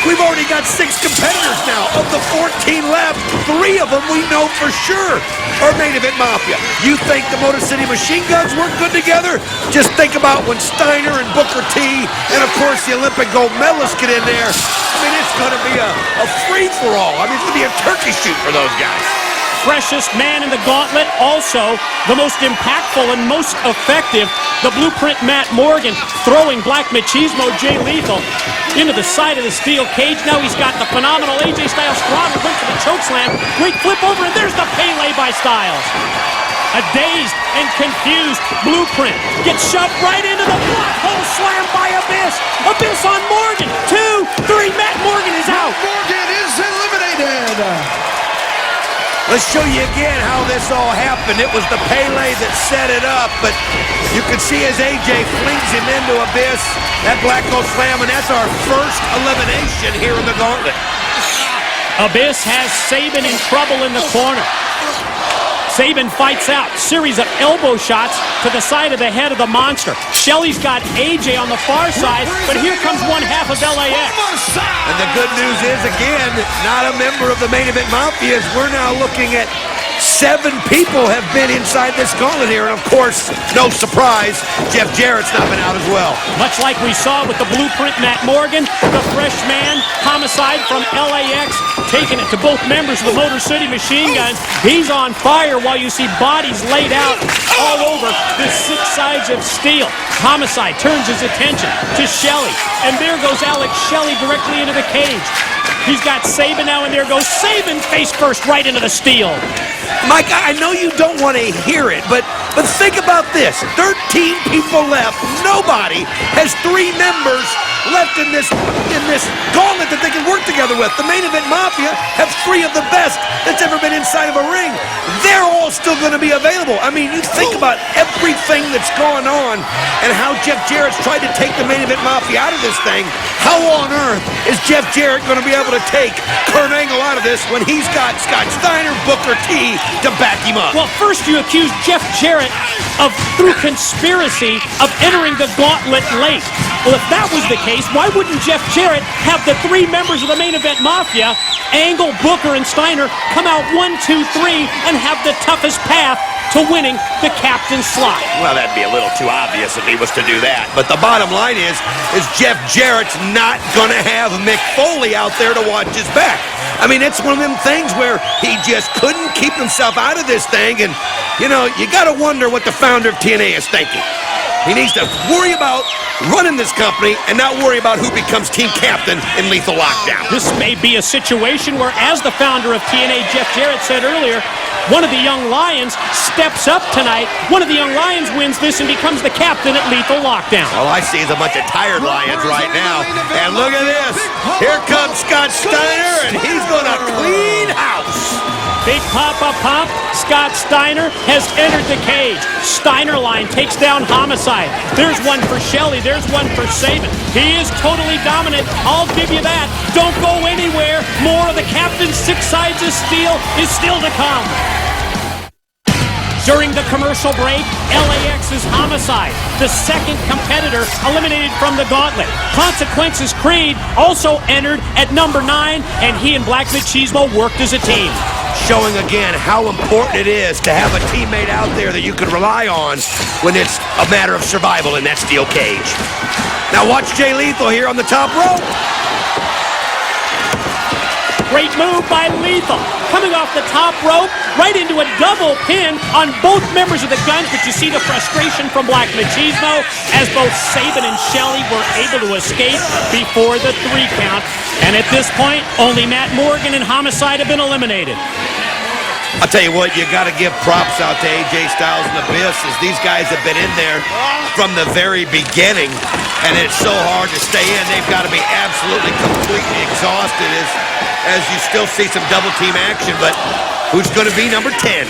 B: We've already got 6 competitors now. Of the 14 left, 3 of them we know for sure are Main Event Mafia. You think the Motor City Machine Guns work good together? Just think about when Steiner and Booker T and, of course, the Olympic gold medalists get in there. I mean, it's going to be a free-for-all. I mean, it's going to be a turkey shoot for those guys.
C: Freshest man in the gauntlet, also the most impactful and most effective, the Blueprint Matt Morgan, throwing Black Machismo Jay Lethal into the side of the steel cage. Now he's got the phenomenal AJ Styles throttle, went for the chokeslam, great flip over, and there's the Pele by Styles. A dazed and confused Blueprint gets shoved right into the block hole slam by Abyss. Abyss on Morgan. 2, 3. Matt Morgan is out.
D: Morgan is eliminated.
G: Let's show you again how this all happened. It was the Pele that set it up, but you can see as AJ flings him into Abyss, that black hole slam, and that's our first elimination here in the gauntlet.
C: Abyss has Sabin in trouble in the corner. Sabin fights out. Series of elbow shots to the side of the head of the monster. Shelley's got AJ on the far side, but here comes one half of LAX.
G: And the good news is, again, not a member of the Main Event Mafia, as we're now looking at 7 people have been inside this gauntlet here. And, of course, no surprise, Jeff Jarrett's not been out as well.
C: Much like we saw with the Blueprint Matt Morgan, the fresh man, Homicide from LAX, taking it to both members of the Motor City Machine Guns. He's on fire while you see bodies laid out all over the 6 sides of steel. Homicide turns his attention to Shelley, and there goes Alex Shelley directly into the cage. He's got Sabin now, and there goes Sabin face first right into the steel.
G: Mike, I know you don't want to hear it, but think about this. 13 people left. Nobody has 3 members left in this gauntlet that they can work together with. The Main Event Mafia have 3 of the best that's ever been inside of a ring. They're all still going to be available. I mean, you think about everything that's going on and how Jeff Jarrett's tried to take the Main Event Mafia out of this thing. How on earth is Jeff Jarrett going to be able to take Kurt Angle out of this when he's got Scott Steiner, Booker T to back him up?
C: Well, first you accuse Jeff Jarrett of, through conspiracy, of entering the gauntlet late. Well, if that was the case, why wouldn't Jeff Jarrett have the 3 members of the Main Event Mafia, Angle, Booker, and Steiner, come out 1, 2, 3, and have the toughest path to winning the captain's slot?
G: Well, that'd be a little too obvious if he was to do that. But the bottom line is Jeff Jarrett's not going to have Mick Foley out there to watch his back. I mean, it's one of them things where he just couldn't keep himself out of this thing. And, you know, you got to wonder what the founder of TNA is thinking. He needs to worry about running this company and not worry about who becomes team captain in Lethal Lockdown.
C: This may be a situation where, as the founder of TNA, Jeff Jarrett, said earlier, one of the young Lions steps up tonight. One of the young Lions wins this and becomes the captain at Lethal Lockdown.
G: All I see is a bunch of tired Lions right now. And look at this. Here comes Scott Steiner, and he's going to clean house.
C: Big Papa Pump, Scott Steiner has entered the cage. Steiner line takes down Homicide. There's one for Shelley. There's one for Sabin. He is totally dominant. I'll give you that. Don't go anywhere. More of the captain's 6 sides of steel is still to come. During the commercial break, LAX's Homicide, the second competitor eliminated from the gauntlet. Consequences Creed also entered at number 9, and he and Black Machismo worked as a team.
G: Showing again how important it is to have a teammate out there that you can rely on when it's a matter of survival in that steel cage. Now watch Jay Lethal here on the top rope.
C: Great move by Lethal. Coming off the top rope, right into a double pin on both members of the Guns, but you see the frustration from Black Machismo as both Sabin and Shelley were able to escape before the 3 count. And at this point, only Matt Morgan and Homicide have been eliminated.
G: I'll tell you what, you got to give props out to AJ Styles and Abyss, as these guys have been in there from the very beginning, and it's so hard to stay in. They've got to be absolutely, completely exhausted as you still see some double team action, but who's going to be number 10?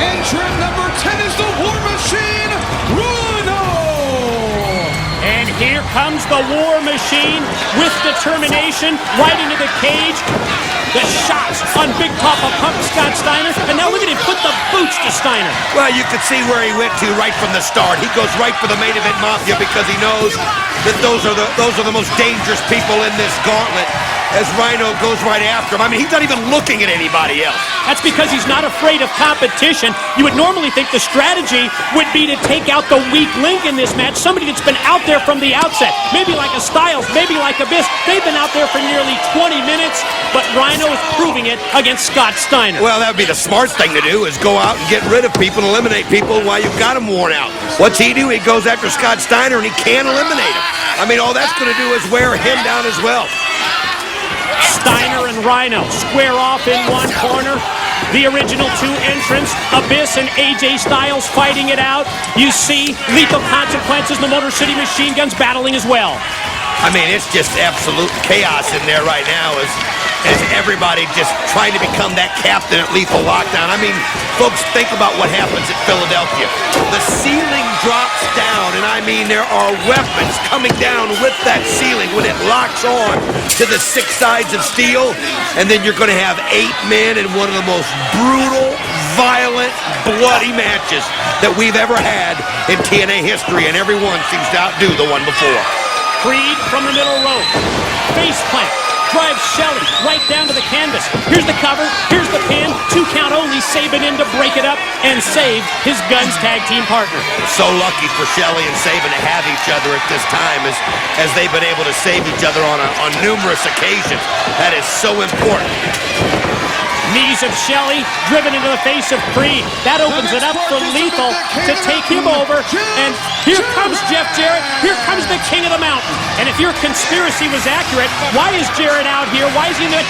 D: Entrant number 10 is the War Machine, Rhino!
C: And here comes the War Machine with determination right into the cage. The shots on Big Papa Pump Scott Steiner, and now look at him put the boots to Steiner.
G: Well, you could see where he went to right from the start. He goes right for the Main Event Mafia because he knows that those are the most dangerous people in this gauntlet, as Rhino goes right after him. I mean, he's not even looking at anybody else.
C: That's because he's not afraid of competition. You would normally think the strategy would be to take out the weak link in this match, somebody that's been out there from the outset. Maybe like a Styles, maybe like Abyss. They've been out there for nearly 20 minutes, but Rhino is proving it against Scott Steiner.
G: Well, that would be the smart thing to do, is go out and get rid of people, eliminate people while you've got them worn out. What's he do? He goes after Scott Steiner, and he can't eliminate him. I mean, all that's going to do is wear him down as well.
C: Steiner and Rhino square off in one corner. The original two entrants, Abyss and AJ Styles, fighting it out. You see Lethal Consequences, the Motor City Machine Guns, battling as well.
B: I mean, it's just absolute chaos in there right now as everybody just trying to become that captain at Lethal Lockdown. I mean, folks, think about what happens at Philadelphia. The ceiling drops down, and I mean, there are weapons coming down with that ceiling when it locks on to the 6 sides of steel, and then you're going to have 8 men in one of the most brutal, violent, bloody matches that we've ever had in TNA history, and everyone seems to outdo the one before.
C: Creed from the middle rope. Face plant. Drives Shelley right down to the canvas. Here's the cover. Here's the pin. 2 count only. Saban in to break it up and save his Guns tag team partner.
B: So lucky for Shelley and Saban to have each other at this time as they've been able to save each other on numerous occasions. That is so important.
C: Knees of Shelley driven into the face of Creed. That opens it up for Lethal to take him over. And here comes Jeff Jarrett. Here comes the King of the Mountain. And if your conspiracy was accurate, why is Jarrett out here? Why is he in the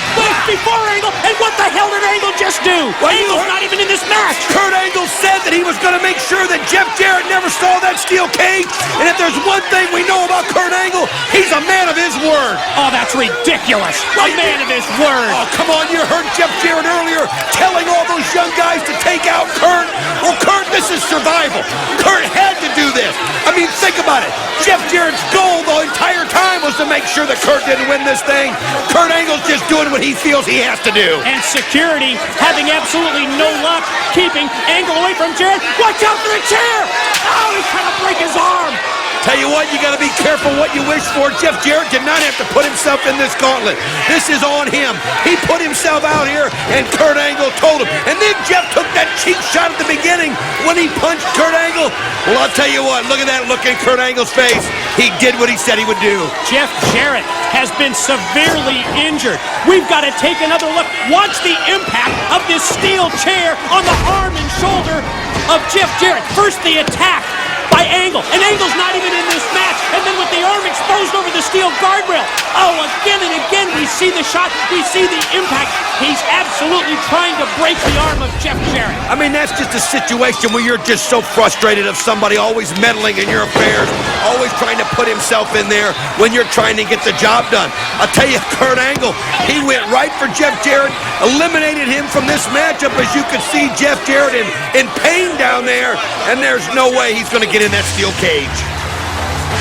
C: before Angle? And what the hell did Angle just do? Angle's not even in this match.
G: Kurt Angle said that he was going to make sure that Jeff Jarrett never saw that steel cage. And if there's one thing we know about Kurt Angle, he's a man of his word.
C: Oh, that's ridiculous. A man of his word.
G: Oh, come on. You heard Jeff Jarrett earlier telling all those young guys to take out Kurt. Well, Kurt, this is survival. Kurt had to do this. I mean, think about it. Jeff Jarrett's goal the entire time was to make sure that Kurt didn't win this thing. Kurt Angle's just doing what he feels he has to do.
C: And security having absolutely no luck keeping Angle away from Jarrett. Watch out for the chair! Oh, he's trying to break his arm.
G: Tell you what, you got to be careful what you wish for. Jeff Jarrett did not have to put himself in this gauntlet. This is on him. He put himself out here, and Kurt Angle told him. And then Jeff took that cheap shot at the beginning when he punched Kurt Angle. Well, I'll tell you what, look at that look in Kurt Angle's face. He did what he said he would do.
C: Jeff Jarrett has been severely injured. We've got to take another look. Watch the impact of this steel chair on the arm and shoulder of Jeff Jarrett. First the attack by Angle, and Angle's not even in this match, and then with the arm exposed over the steel guardrail. Oh, again and again we see the shot, we see the impact. He's absolutely trying to break the arm of Jeff Jarrett.
G: I mean, that's just a situation where you're just so frustrated of somebody always meddling in your affairs, always trying to put himself in there when you're trying to get the job done. I'll tell you, Kurt Angle, he went right for Jeff Jarrett, eliminated him from this matchup. As you can see, Jeff Jarrett in pain down there, and there's no way he's going to get in that steel cage.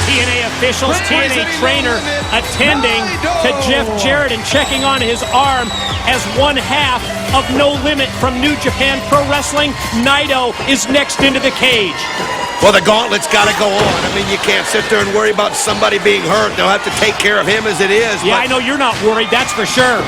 C: TNA officials, TNA trainer attending to Jeff Jarrett and checking on his arm as one half of No Limit from New Japan Pro Wrestling. Naito is next into the cage.
G: Well, the gauntlet's got to go on. I mean, you can't sit there and worry about somebody being hurt. They'll have to take care of him as it is.
C: Yeah, I know you're not worried, that's for sure.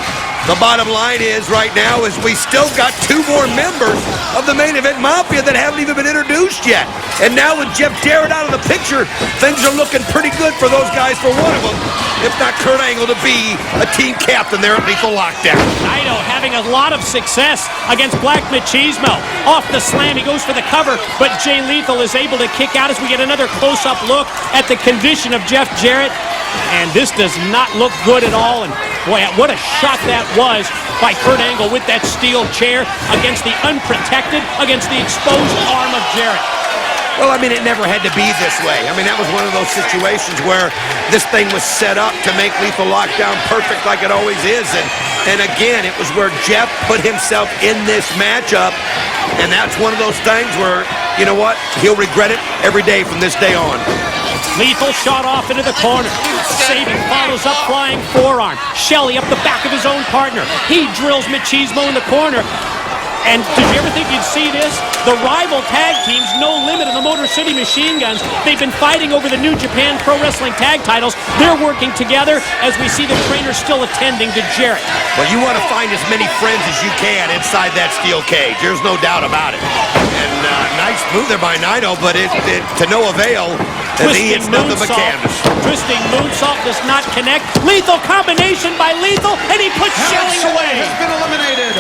G: The bottom line is right now is we still got 2 more members of the Main Event Mafia that haven't even been introduced yet. And now with Jeff Jarrett out of the picture, things are looking pretty good for those guys, for one of them, if not Kurt Angle, to be a team captain there at Lethal Lockdown.
C: Naito having a lot of success against Black Machismo. Off the slam, he goes for the cover, but Jay Lethal is able to kick out as we get another close-up look at the condition of Jeff Jarrett. And this does not look good at all. And boy, what a shot that was by Kurt Angle with that steel chair against the unprotected, against the exposed arm of Jarrett.
G: Well, I mean, it never had to be this way. I mean, that was one of those situations where this thing was set up to make Lethal Lockdown perfect like it always is. And again, it was where Jeff put himself in this matchup. And that's one of those things where, you know what, he'll regret it every day from this day on.
C: Lethal shot off into the corner. Saban follows up, flying forearm. Shelley up the back of his own partner. He drills Machismo in the corner. And did you ever think you'd see this? The rival tag teams, No Limit and the Motor City Machine Guns, they've been fighting over the New Japan Pro Wrestling tag titles. They're working together as we see the trainer still attending to Jarrett.
G: Well, you want to find as many friends as you can inside that steel cage. There's no doubt about it. And nice move there by Naito, but it to no avail. As he hits nothing but canvas.
C: Twisting moonsault does not connect. Lethal combination by Lethal, and he puts Shelley away.
D: Has been eliminated.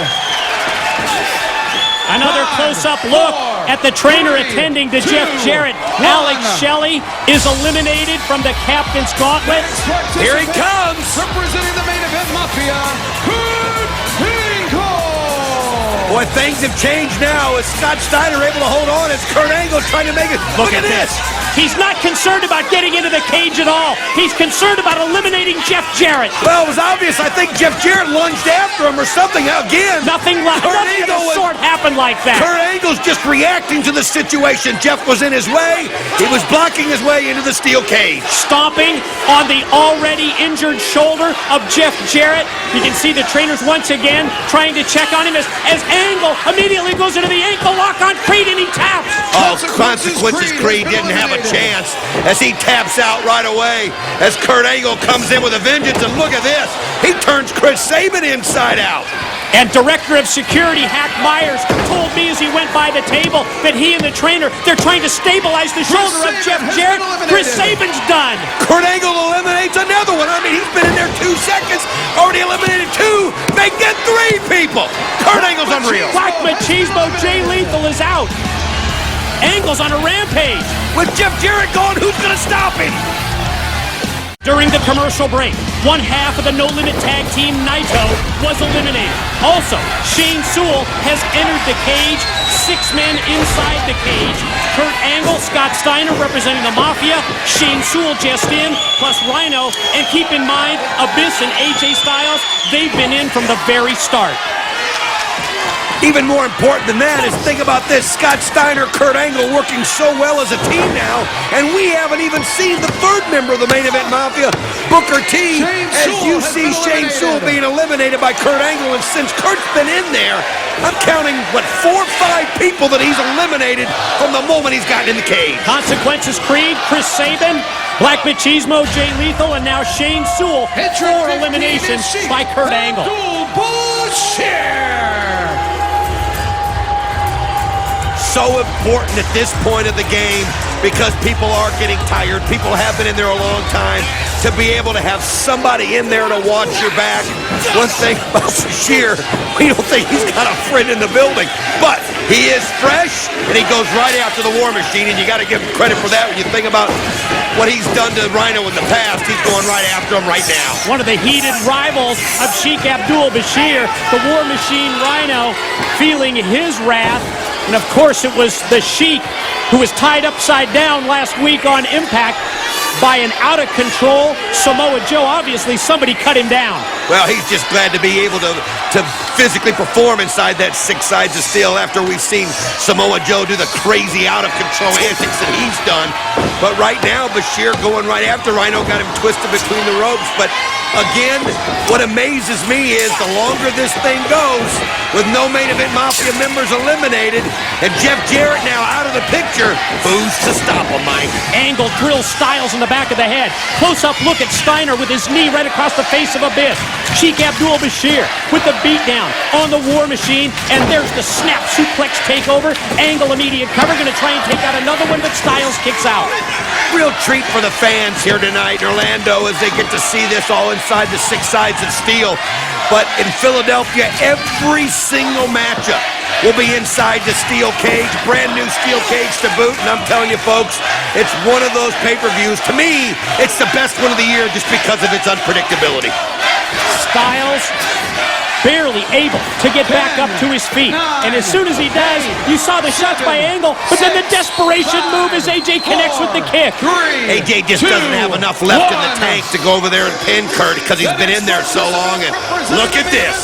C: Another close-up look at the trainer attending to Jeff Jarrett. Alex Shelley is eliminated from the captain's gauntlet.
G: Here he comes.
D: Representing the main event Mafia, Kurt Angle.
G: Boy, things have changed now. Is Scott Steiner able to hold on as Kurt Angle trying to make it? Look at this.
C: He's not concerned about getting into the cage at all. He's concerned about eliminating Jeff Jarrett.
G: Well, it was obvious. I think Jeff Jarrett lunged after him or something. Again,
C: nothing of the sort happened like that.
G: Kurt Angle's just reacting to the situation. Jeff was in his way. He was blocking his way into the steel cage.
C: Stomping on the already injured shoulder of Jeff Jarrett. You can see the trainers once again trying to check on him as Angle immediately goes into the ankle lock on Creed and he taps.
G: Oh, consequences. Creed didn't have a chance as he taps out right away as Kurt Angle comes in with a vengeance, and look at this, he turns Chris Sabin inside out.
C: And Director of Security Hack Myers told me as he went by the table that he and the trainer, they're trying to stabilize the shoulder of Jeff Jarrett. Chris Sabin's done.
G: Kurt Angle eliminates another one. I mean, he's been in there 2 seconds, already eliminated 2, making it 3 people. Kurt Angle's unreal.
C: Black Machismo, Jay Lethal is out. Angle's on a rampage.
G: With Jeff Jarrett gone, who's going to stop him?
C: During the commercial break, one half of the No Limit Tag Team Naito was eliminated. Also, Shane Sewell has entered the cage, 6 men inside the cage. Kurt Angle, Scott Steiner representing the Mafia, Shane Sewell just in, plus Rhino. And keep in mind, Abyss and AJ Styles, they've been in from the very start.
G: Even more important than that is think about this. Scott Steiner, Kurt Angle working so well as a team now, and we haven't even seen the third member of the Main Event Mafia, Booker T, as you see Shane Sewell being eliminated by Kurt Angle, and since Kurt's been in there, I'm counting, 4 or 5 people that he's eliminated from the moment he's gotten in the cage.
C: Consequences Creed, Chris Sabin, Black Machismo, Jay Lethal, and now Shane Sewell for elimination by Kurt Angle.
G: So important at this point of the game because people are getting tired. People have been in there a long time. To be able to have somebody in there to watch your back. One thing about Bashir, we don't think he's got a friend in the building, but he is fresh and he goes right after the War Machine, and you got to give him credit for that when you think about what he's done to Rhino in the past. He's going right after him right now.
C: One of the heated rivals of Sheikh Abdul Bashir, the War Machine Rhino, feeling his wrath. And of course it was the Sheik who was tied upside down last week on Impact by an out-of-control Samoa Joe. Obviously, somebody cut him down.
G: Well, he's just glad to be able to physically perform inside that 6 sides of steel after we've seen Samoa Joe do the crazy out-of-control antics that he's done. But right now, Bashir going right after Rhino got him twisted between the ropes. But again, what amazes me is the longer this thing goes, with no Main Event Mafia members eliminated, and Jeff Jarrett now out of the picture, who's to stop him, Mike?
C: Angle drills Styles in the back of the head. Close-up look at Steiner with his knee right across the face of Abyss. Sheikh Abdul Bashir with the beatdown on the War Machine, and there's the snap suplex takeover. Angle immediate cover, going to try and take out another one, but Styles kicks out.
G: Real treat for the fans here tonight in Orlando as they get to see this all inside the 6 sides of steel. But in Philadelphia, every single matchup will be inside the steel cage, brand new steel cage to boot, and I'm telling you folks, it's one of those pay-per-views. To me, it's the best one of the year just because of its unpredictability.
C: Styles barely able to get back up to his feet. And as soon as he does, you saw the shots by Angle, but then the desperation move as AJ connects with the kick.
G: AJ just doesn't have enough left in the tank to go over there and pin Kurt because he's been in there so long. And look at this.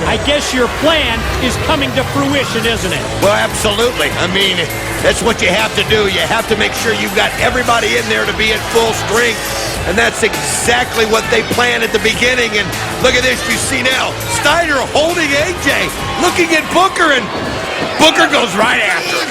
C: I guess your plan is coming to fruition, isn't it?
G: Well, absolutely. I mean, that's what you have to do. You have to make sure you've got everybody in there to be at full strength. And that's exactly what they planned at the beginning. And look at this. You see now, Steiner holding AJ, looking at Booker, and Booker goes right after him.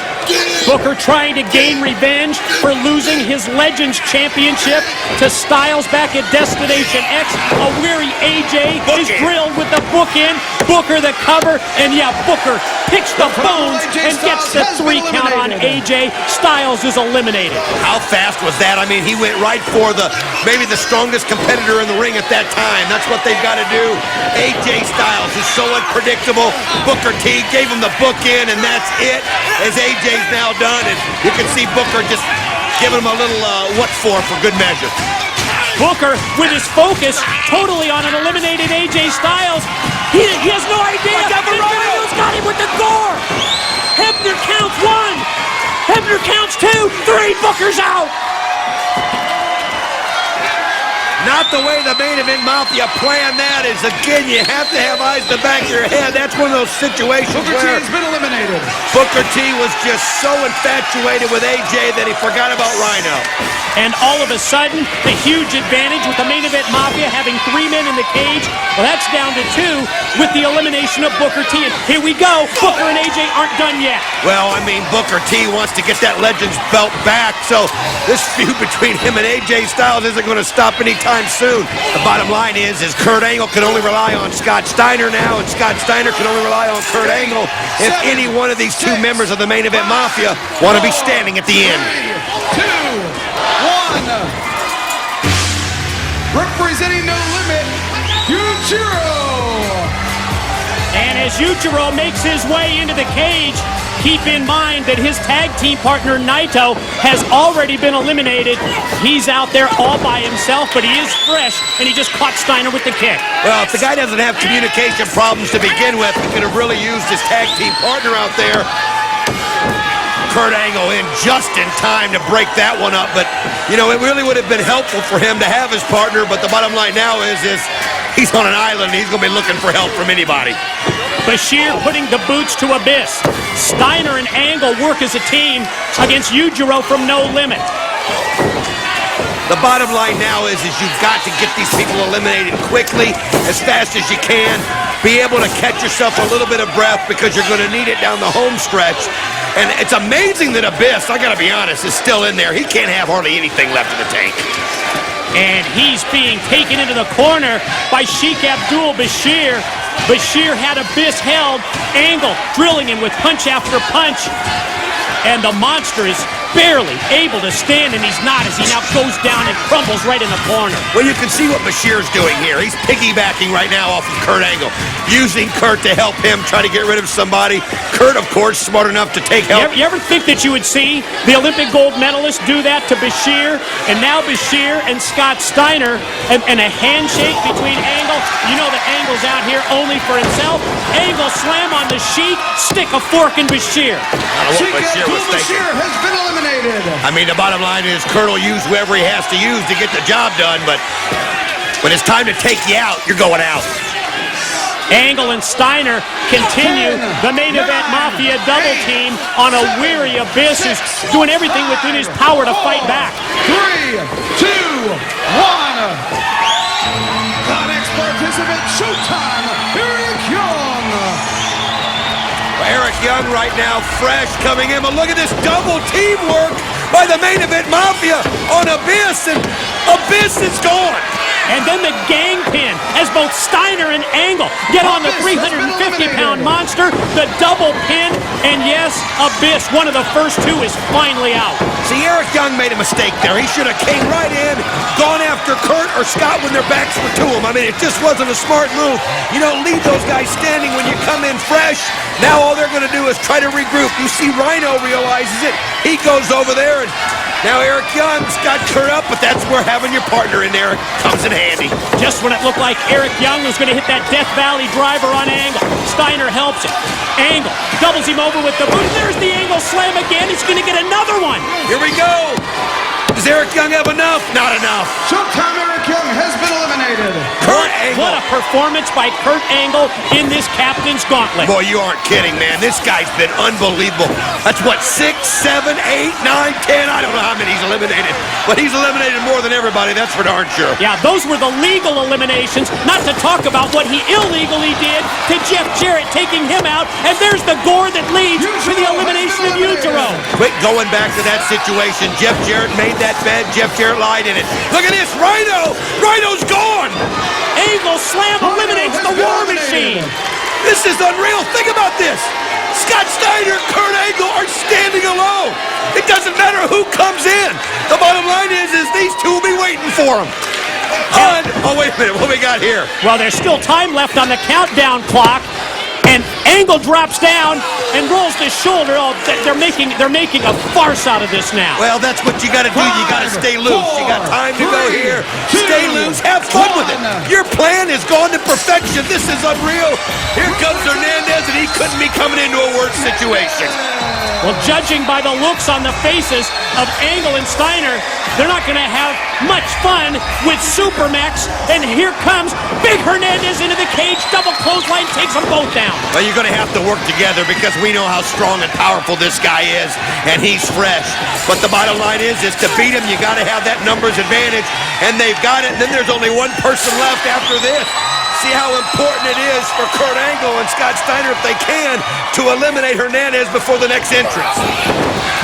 C: Booker trying to gain revenge for losing his Legends Championship to Styles back at Destination X. A weary AJ is drilled with the bookend. Booker the cover, and yeah, Booker picks the bones and gets the 3 count on AJ. Styles is eliminated.
G: How fast was that? I mean, he went right for maybe the strongest competitor in the ring at that time. That's what they've got to do. AJ Styles is so unpredictable. Booker T gave him the bookend, and that's it. As AJ's now done, and you can see Booker just giving him a little what for good measure.
C: Booker, with his focus totally on an eliminated AJ Styles, he has no idea. Rhino's got him with the gore. Hebner counts 1. Hebner counts 2. 3. Booker's out.
G: Not the way the Main Event Mafia planned that is, again, you have to have eyes in the back of your head. That's one of those situations
D: Booker
G: where
D: T has been eliminated.
G: Booker T was just so infatuated with AJ that he forgot about Rhino.
C: And all of a sudden, the huge advantage with the Main Event Mafia having 3 men in the cage, well, that's down to 2 with the elimination of Booker T. And here we go. Booker and AJ aren't done yet.
G: Well, I mean, Booker T wants to get that Legends belt back, so this feud between him and AJ Styles isn't going to stop anytime soon. The bottom line is Kurt Angle can only rely on Scott Steiner now, and Scott Steiner can only rely on Kurt Angle if any one of these 2 members of the Main Event Mafia want to be standing at the end.
D: 3, 2, 1. Representing No Limit, Yujiro.
C: And as Yujiro makes his way into the cage, keep in mind that his tag team partner Naito has already been eliminated. He's out there all by himself, but he is fresh, and he just caught Steiner with the kick.
G: Well, if the guy doesn't have communication problems to begin with, he could have really used his tag team partner out there. Kurt Angle in just in time to break that one up, but you know, it really would have been helpful for him to have his partner, but the bottom line now is he's on an island and he's going to be looking for help from anybody.
C: Bashir putting the boots to Abyss. Steiner and Angle work as a team against Yujiro from No Limit.
G: The bottom line now is you've got to get these people eliminated quickly, as fast as you can. Be able to catch yourself a little bit of breath because you're going to need it down the home stretch. And it's amazing that Abyss, I got to be honest, is still in there. He can't have hardly anything left in the tank.
C: And he's being taken into the corner by Sheikh Abdul Bashir. Bashir had Abyss held. Angle drilling him with punch after punch. And the monster is barely able to stand, and he's not, as he now goes down and crumbles right in the corner.
G: Well, you can see what Bashir's doing here. He's piggybacking right now off of Kurt Angle, using Kurt to help him try to get rid of somebody. Kurt, of course, smart enough to take help.
C: You ever think that you would see the Olympic gold medalist do that to Bashir? And now Bashir and Scott Steiner, and a handshake between Angle. You know that Angle's out here only for himself. Angle slam on the Sheik, stick a fork in Bashir.
G: Sheik Abdul
D: Bashir has been eliminated.
G: I mean, the bottom line is Kurt will use whoever he has to use to get the job done, but when it's time to take you out, you're going out.
C: Angle and Steiner continue the Main Event Mafia double team on a weary Abyss who's doing everything within his power to fight back.
D: 3, 2, 1. The next participant, Showtime, Eric Young.
G: Eric Young right now, fresh, coming in. But look at this double teamwork by the Main Event Mafia on Abyss, and Abyss is gone.
C: And then the gang pin as both Steiner and Angle get on the 350-pound monster, the double pin, and yes, Abyss, one of the first 2, is finally out.
G: See, Eric Young made a mistake there. He should have came right in, gone after Kurt or Scott when their backs were to him. I mean, it just wasn't a smart move. You don't leave those guys standing when you come in fresh. Now all they're going to do is try to regroup. You see Rhino realizes it. He goes over there, and now Eric Young's got Kurt up, but that's where having your partner in there comes in handy.
C: Just when it looked like Eric Young was going to hit that Death Valley driver on Angle, Steiner helps him. Angle doubles him over with the boot. There's the Angle slam again. He's going to get another one.
G: Here we go. Does Eric Young have enough? Not enough.
D: Showtime Eric Young has been eliminated.
G: Kurt Angle.
C: What a performance by Kurt Angle in this captain's gauntlet.
G: Boy, you aren't kidding, man. This guy's been unbelievable. That's what, 6, 7, 8, 9, 10? I don't know how many he's eliminated, but he's eliminated more than everybody, that's for darn sure.
C: Yeah, those were the legal eliminations, not to talk about what he illegally did to Jeff Jarrett, taking him out, and there's the gore that leads to the elimination of Yujiro.
G: Quick going back to that situation. Jeff Jarrett made that bed. Jeff Jarrett lied in it. Look at this, Rhino! Rhino's gone!
C: Angle slam eliminates the War Machine.
G: This is unreal. Think about this. Scott Steiner and Kurt Angle are standing alone. It doesn't matter who comes in. The bottom line is these two will be waiting for him. Oh, wait a minute. What we got here?
C: Well, there's still time left on the countdown clock. And Angle drops down and rolls the shoulder. Oh, they're making a farce out of this now.
G: Well, that's what you got to do. You got to stay loose. You got time to go here. Stay loose. Have fun with it. Your plan has gone to perfection. This is unreal. Here comes Hernandez, and he couldn't be coming into a worse situation.
C: Well, judging by the looks on the faces of Angle and Steiner, they're not going to have much fun with Supermax. And here comes Big Hernandez into the cage. Double clothesline takes them both down.
G: Well, you're going to have to work together because we know how strong and powerful this guy is, and he's fresh. But the bottom line is to beat him, you got to have that numbers advantage, and they've got it. And then there's only one person left after this. See how important it is for Kurt Angle and Scott Steiner, if they can, to eliminate Hernandez before the next entrance.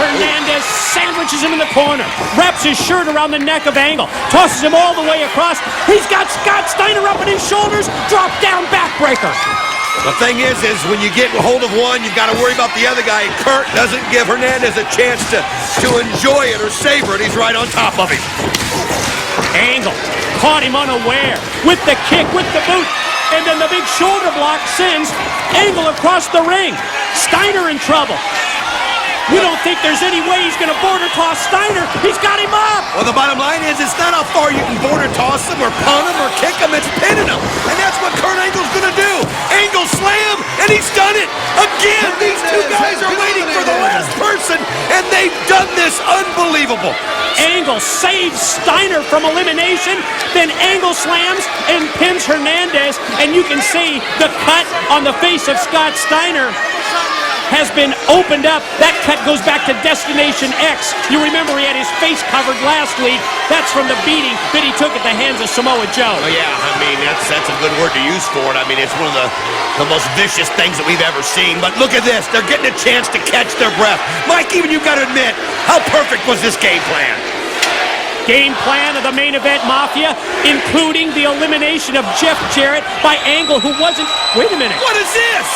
C: Hernandez sandwiches him in the corner, wraps his shirt around the neck of Angle, tosses him all the way across. He's got Scott Steiner up on his shoulders, drop down backbreaker.
G: The thing is when you get a hold of one, you've got to worry about the other guy. Kurt doesn't give Hernandez a chance to enjoy it or savor it. He's right on top of him.
C: Angle caught him unaware with the kick, with the boot, and then the big shoulder block sends Angle across the ring. Steiner in trouble. You don't think there's any way he's going to border toss Steiner? He's got him up!
G: Well, the bottom line is it's not how far you can border toss him or punt him or kick him. It's pinning him. And that's what Kurt Angle's going to do. Angle slam, and he's done it. Again, these two guys are waiting for the last person, and they've done this unbelievable.
C: Angle saves Steiner from elimination, then Angle slams and pins Hernandez, and you can see the cut on the face of Scott Steiner has been opened up. That cut goes back to Destination X. You remember he had his face covered last week. That's from the beating that he took at the hands of Samoa Joe.
G: Oh, yeah, I mean, that's a good word to use for it. I mean, it's one of the most vicious things that we've ever seen. But look at this. They're getting a chance to catch their breath. Mike, even you've got to admit, how perfect was this game plan?
C: Game plan of the Main Event Mafia, including the elimination of Jeff Jarrett by Angle, who wasn't... Wait a minute.
G: What is this?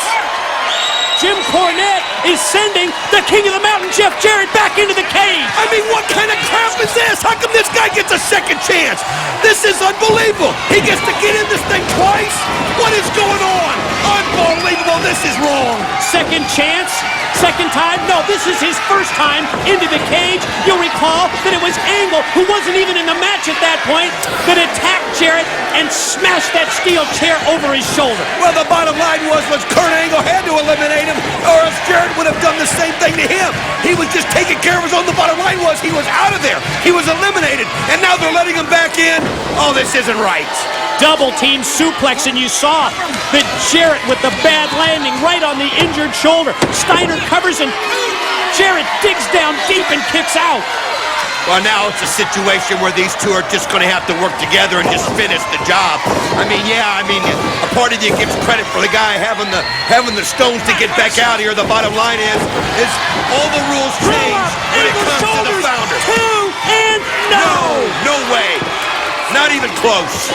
C: Jim Cornette is sending the King of the Mountain, Jeff Jarrett, back into the cage.
G: I mean, what kind of crap is this? How come this guy gets a second chance? This is unbelievable. He gets to get in this thing twice? What is going on? Unbelievable. This is wrong.
C: Second chance? Second time? No, this is his first time into the cage. You'll recall that it was Angle, who wasn't even in the match at that point, that attacked Jarrett and smashed that steel chair over his shoulder.
G: Well, the bottom line was Kurt Angle had to eliminate him, or else Jarrett would have done the same thing to him. He was just taking care of his own. The bottom line was he was out of there. He was eliminated, and now they're letting him back in. Oh, this isn't right.
C: Double team suplex, and you saw that Jarrett with the bad landing right on the injured shoulder. Steiner covers, and Jarrett digs down deep and kicks out.
G: Well, now it's a situation where these two are just going to have to work together and just finish the job. I mean, a part of you gives credit for the guy having the stones to get back out here. The bottom line is all the rules change when it comes to the founder. No way. Not even close.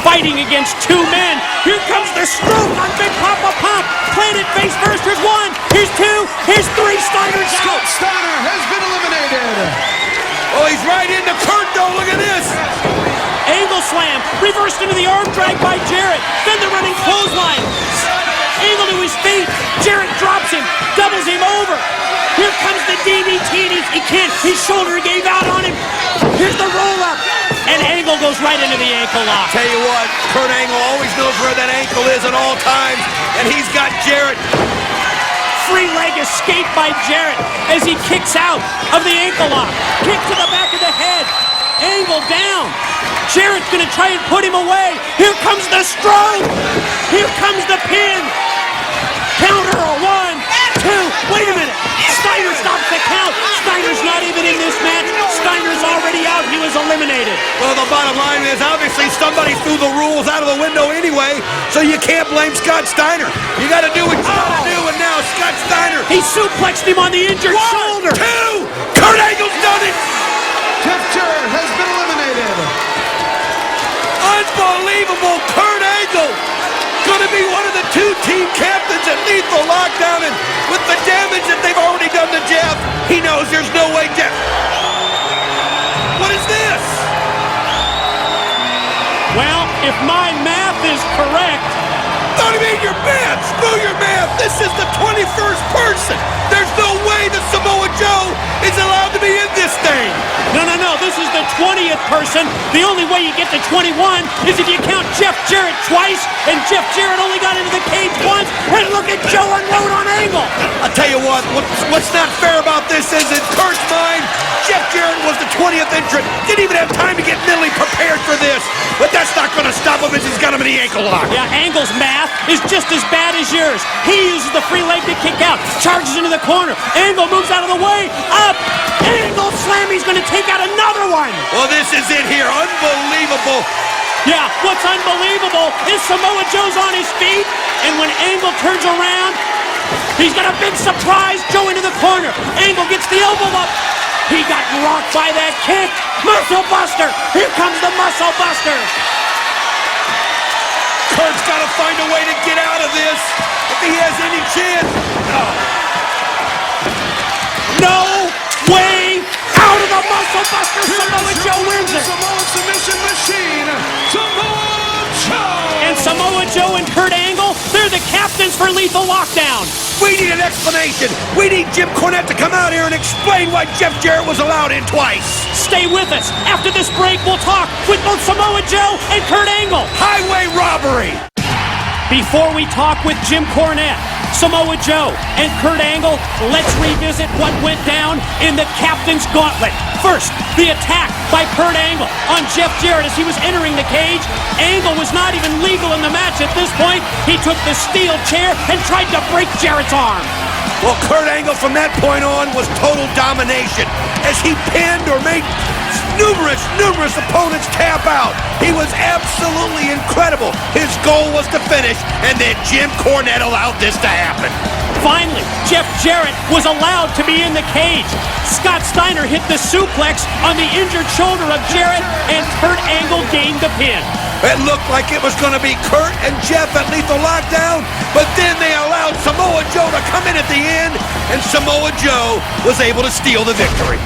C: Fighting against two men. Here comes the stroke on Big Papa Pump. Planted face first. Here's one. Here's two. Here's three. Steiner's out.
D: Scott Steiner has been eliminated.
G: Oh, he's right into Kurt, though. Look at this.
C: Angle slam. Reversed into the arm drag by Jarrett. Then the running clothesline. Angle to his feet. Jarrett drops him. Doubles him over. Here comes the DDT. He can't. His shoulder gave out on him. Here's the roll-up. And Angle goes right into the ankle lock.
G: Tell you what, Kurt Angle always knows where that ankle is at all times. And he's got Jarrett
C: free leg escape by Jarrett as he kicks out of the ankle lock. Kick to the back of the head. Angle down. Jarrett's going to try and put him away. Here comes the stroke. Here comes the pin. Counter, 1, 2. Wait a minute. Steiner stops the count. Steiner's not even in this match. Steiner's already out. He was eliminated.
G: Well, the bottom line is obviously somebody threw the rules out of the window anyway, so you can't blame Scott Steiner. You got to do what you got to do, and now Scott Steiner.
C: He suplexed him on the injured shoulder.
G: 2. Kurt Angle's done it.
D: Jeff Jarrett has been eliminated.
G: Unbelievable. Kurt Angle going to be one of the 2 team captains at Lethal Lockdown, and with the damage that they've already done to Jeff, he knows there's no way Jeff. What is this?
C: Well, if my math is correct.
G: Don't mean your math. Screw your math. This is the 21st person. There's no way that Samoa Joe is allowed to be in this thing.
C: No. This is the 20th person. The only way you get to 21 is if you count Jeff Jarrett twice, and Jeff Jarrett only got into the cage once. And look at Joe unload on Angle.
G: I'll tell you what's not fair about this is in Kurt's mind, Jeff Jarrett was the 20th entrant. Didn't even have time to get mentally prepared for this. But that's not going to stop him as he's got him in the ankle lock.
C: Yeah, Angle's math is just as bad as yours. He uses the free leg to kick out, charges into the corner. Angle moves out of the way, up. Angle slam, he's going to take out another one.
G: Well, this is it here. Unbelievable.
C: Yeah, what's unbelievable is Samoa Joe's on his feet, and when Angle turns around, he's got a big surprise. Joe into the corner. Angle gets the elbow up. He got rocked by that kick. Muscle Buster. Here comes the Muscle Buster.
G: Kurt's got to find a way to get out of this if he has any chance.
C: No way out of the Muscle Buster. Samoa Joe wins it.
D: Samoa submission machine, Samoa Joe.
C: And Samoa Joe and Kurt Angle, they're the captains for Lethal Lockdown.
G: We need an explanation. We need Jim Cornette to come out here and explain why Jeff Jarrett was allowed in twice.
C: Stay with us. After this break, we'll talk with both Samoa Joe and Kurt Angle.
G: Highway robbery.
C: Before we talk with Jim Cornette, Samoa Joe, and Kurt Angle, let's revisit what went down in the Captain's Gauntlet. First, the attack by Kurt Angle on Jeff Jarrett as he was entering the cage. Angle was not even legal in the match at this point. He took the steel chair and tried to break Jarrett's arm.
G: Well, Kurt Angle from that point on was total domination as he pinned or made numerous opponents tap out. He was absolutely incredible. His goal was to finish, and then Jim Cornette allowed this to happen.
C: Finally, Jeff Jarrett was allowed to be in the cage. Scott Steiner hit the suplex on the injured shoulder of Jarrett, and Kurt Angle gained the pin.
G: It looked like it was going to be Kurt and Jeff at Lethal Lockdown, but then they allowed Samoa Joe to come in at the end, and Samoa Joe was able to steal the victory.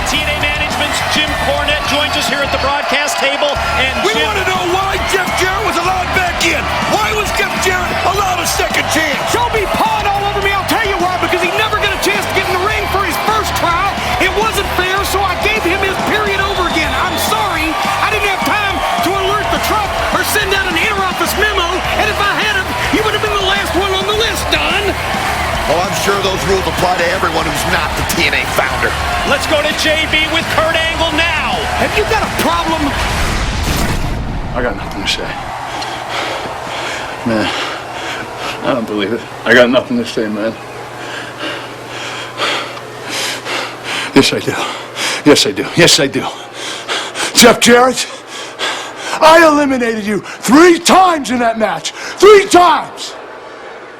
C: TNA Management's Jim Cornette joins us here at the broadcast table, and
G: we want to know why Jeff Jarrett was allowed back in. Why was Jeff Jarrett allowed a second chance?
D: Y'all be pawing all over me. I'll tell you why, because he never got a chance to get in the ring for his first trial. It wasn't fair, so I gave him his period over again. I'm sorry, I didn't have time to alert the truck or send out an inter-office memo, and if I had him, he would have been the last one on the list, Don.
B: Oh, I'm sure those rules apply to everyone who's not the TNA founder.
C: Let's go to JB with Kurt Angle now.
D: Have you got a problem?
T: I got nothing to say. Man, I don't believe it. I got nothing to say, man. Yes, I do. Yes, I do. Yes, I do.
E: Jeff Jarrett, I eliminated you 3 times in that match. 3 times.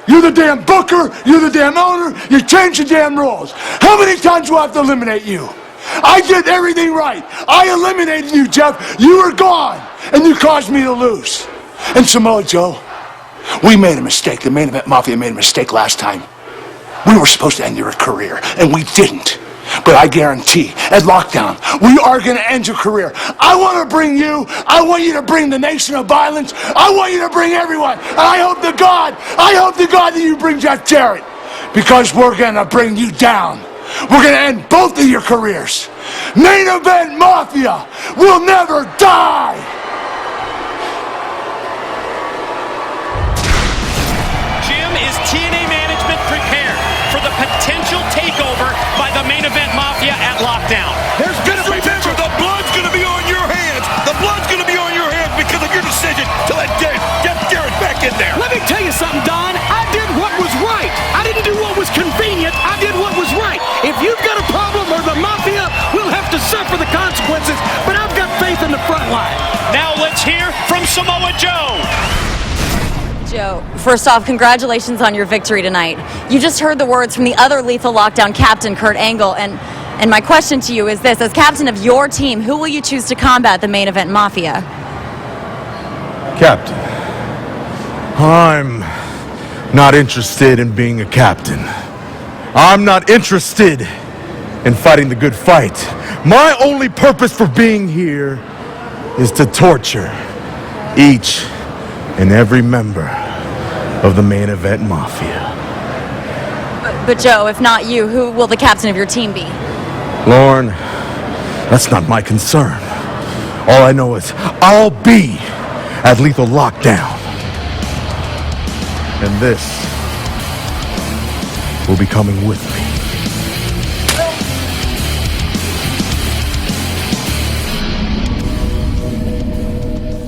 E: You're the damn booker, you're the damn owner, you changed the damn rules. How many times do I have to eliminate you? I did everything right. I eliminated you, Jeff. You were gone, and you caused me to lose. And Samoa Joe, we made a mistake. The Main Event Mafia made a mistake last time. We were supposed to end your career, and we didn't. But I guarantee, at Lockdown, we are going to end your career. I want to bring you. I want you to bring the Nation of Violence. I want you to bring everyone. And I hope to God that you bring Jeff Jarrett. Because we're going to bring you down. We're going to end both of your careers. Main Event Mafia will never die.
C: Jim, is TNA Management prepared? takeover by the Main Event Mafia at Lockdown.
B: There's gonna remember, the blood's gonna be on your hands. The blood's gonna be on your hands because of your decision to let Jeff Jarrett back in there.
U: Let me tell you something, Don. I did what was right. I didn't do what was convenient. I did what was right. If you've got a problem or the Mafia, we'll have to suffer the consequences, but I've got faith in the front line.
C: Now let's hear from Samoa Joe.
K: Joe, first off, congratulations on your victory tonight. You just heard the words from the other Lethal Lockdown captain, Kurt Angle, and my question to you is this: as captain of your team, who will you choose to combat the Main Event Mafia?
Q: Captain, I'm not interested in being a captain. I'm not interested in fighting the good fight. My only purpose for being here is to torture each and every member of the Main Event Mafia.
K: But Joe, if not you, who will the captain of your team be?
Q: Lauren, that's not my concern. All I know is I'll be at Lethal Lockdown. And this will be coming with me.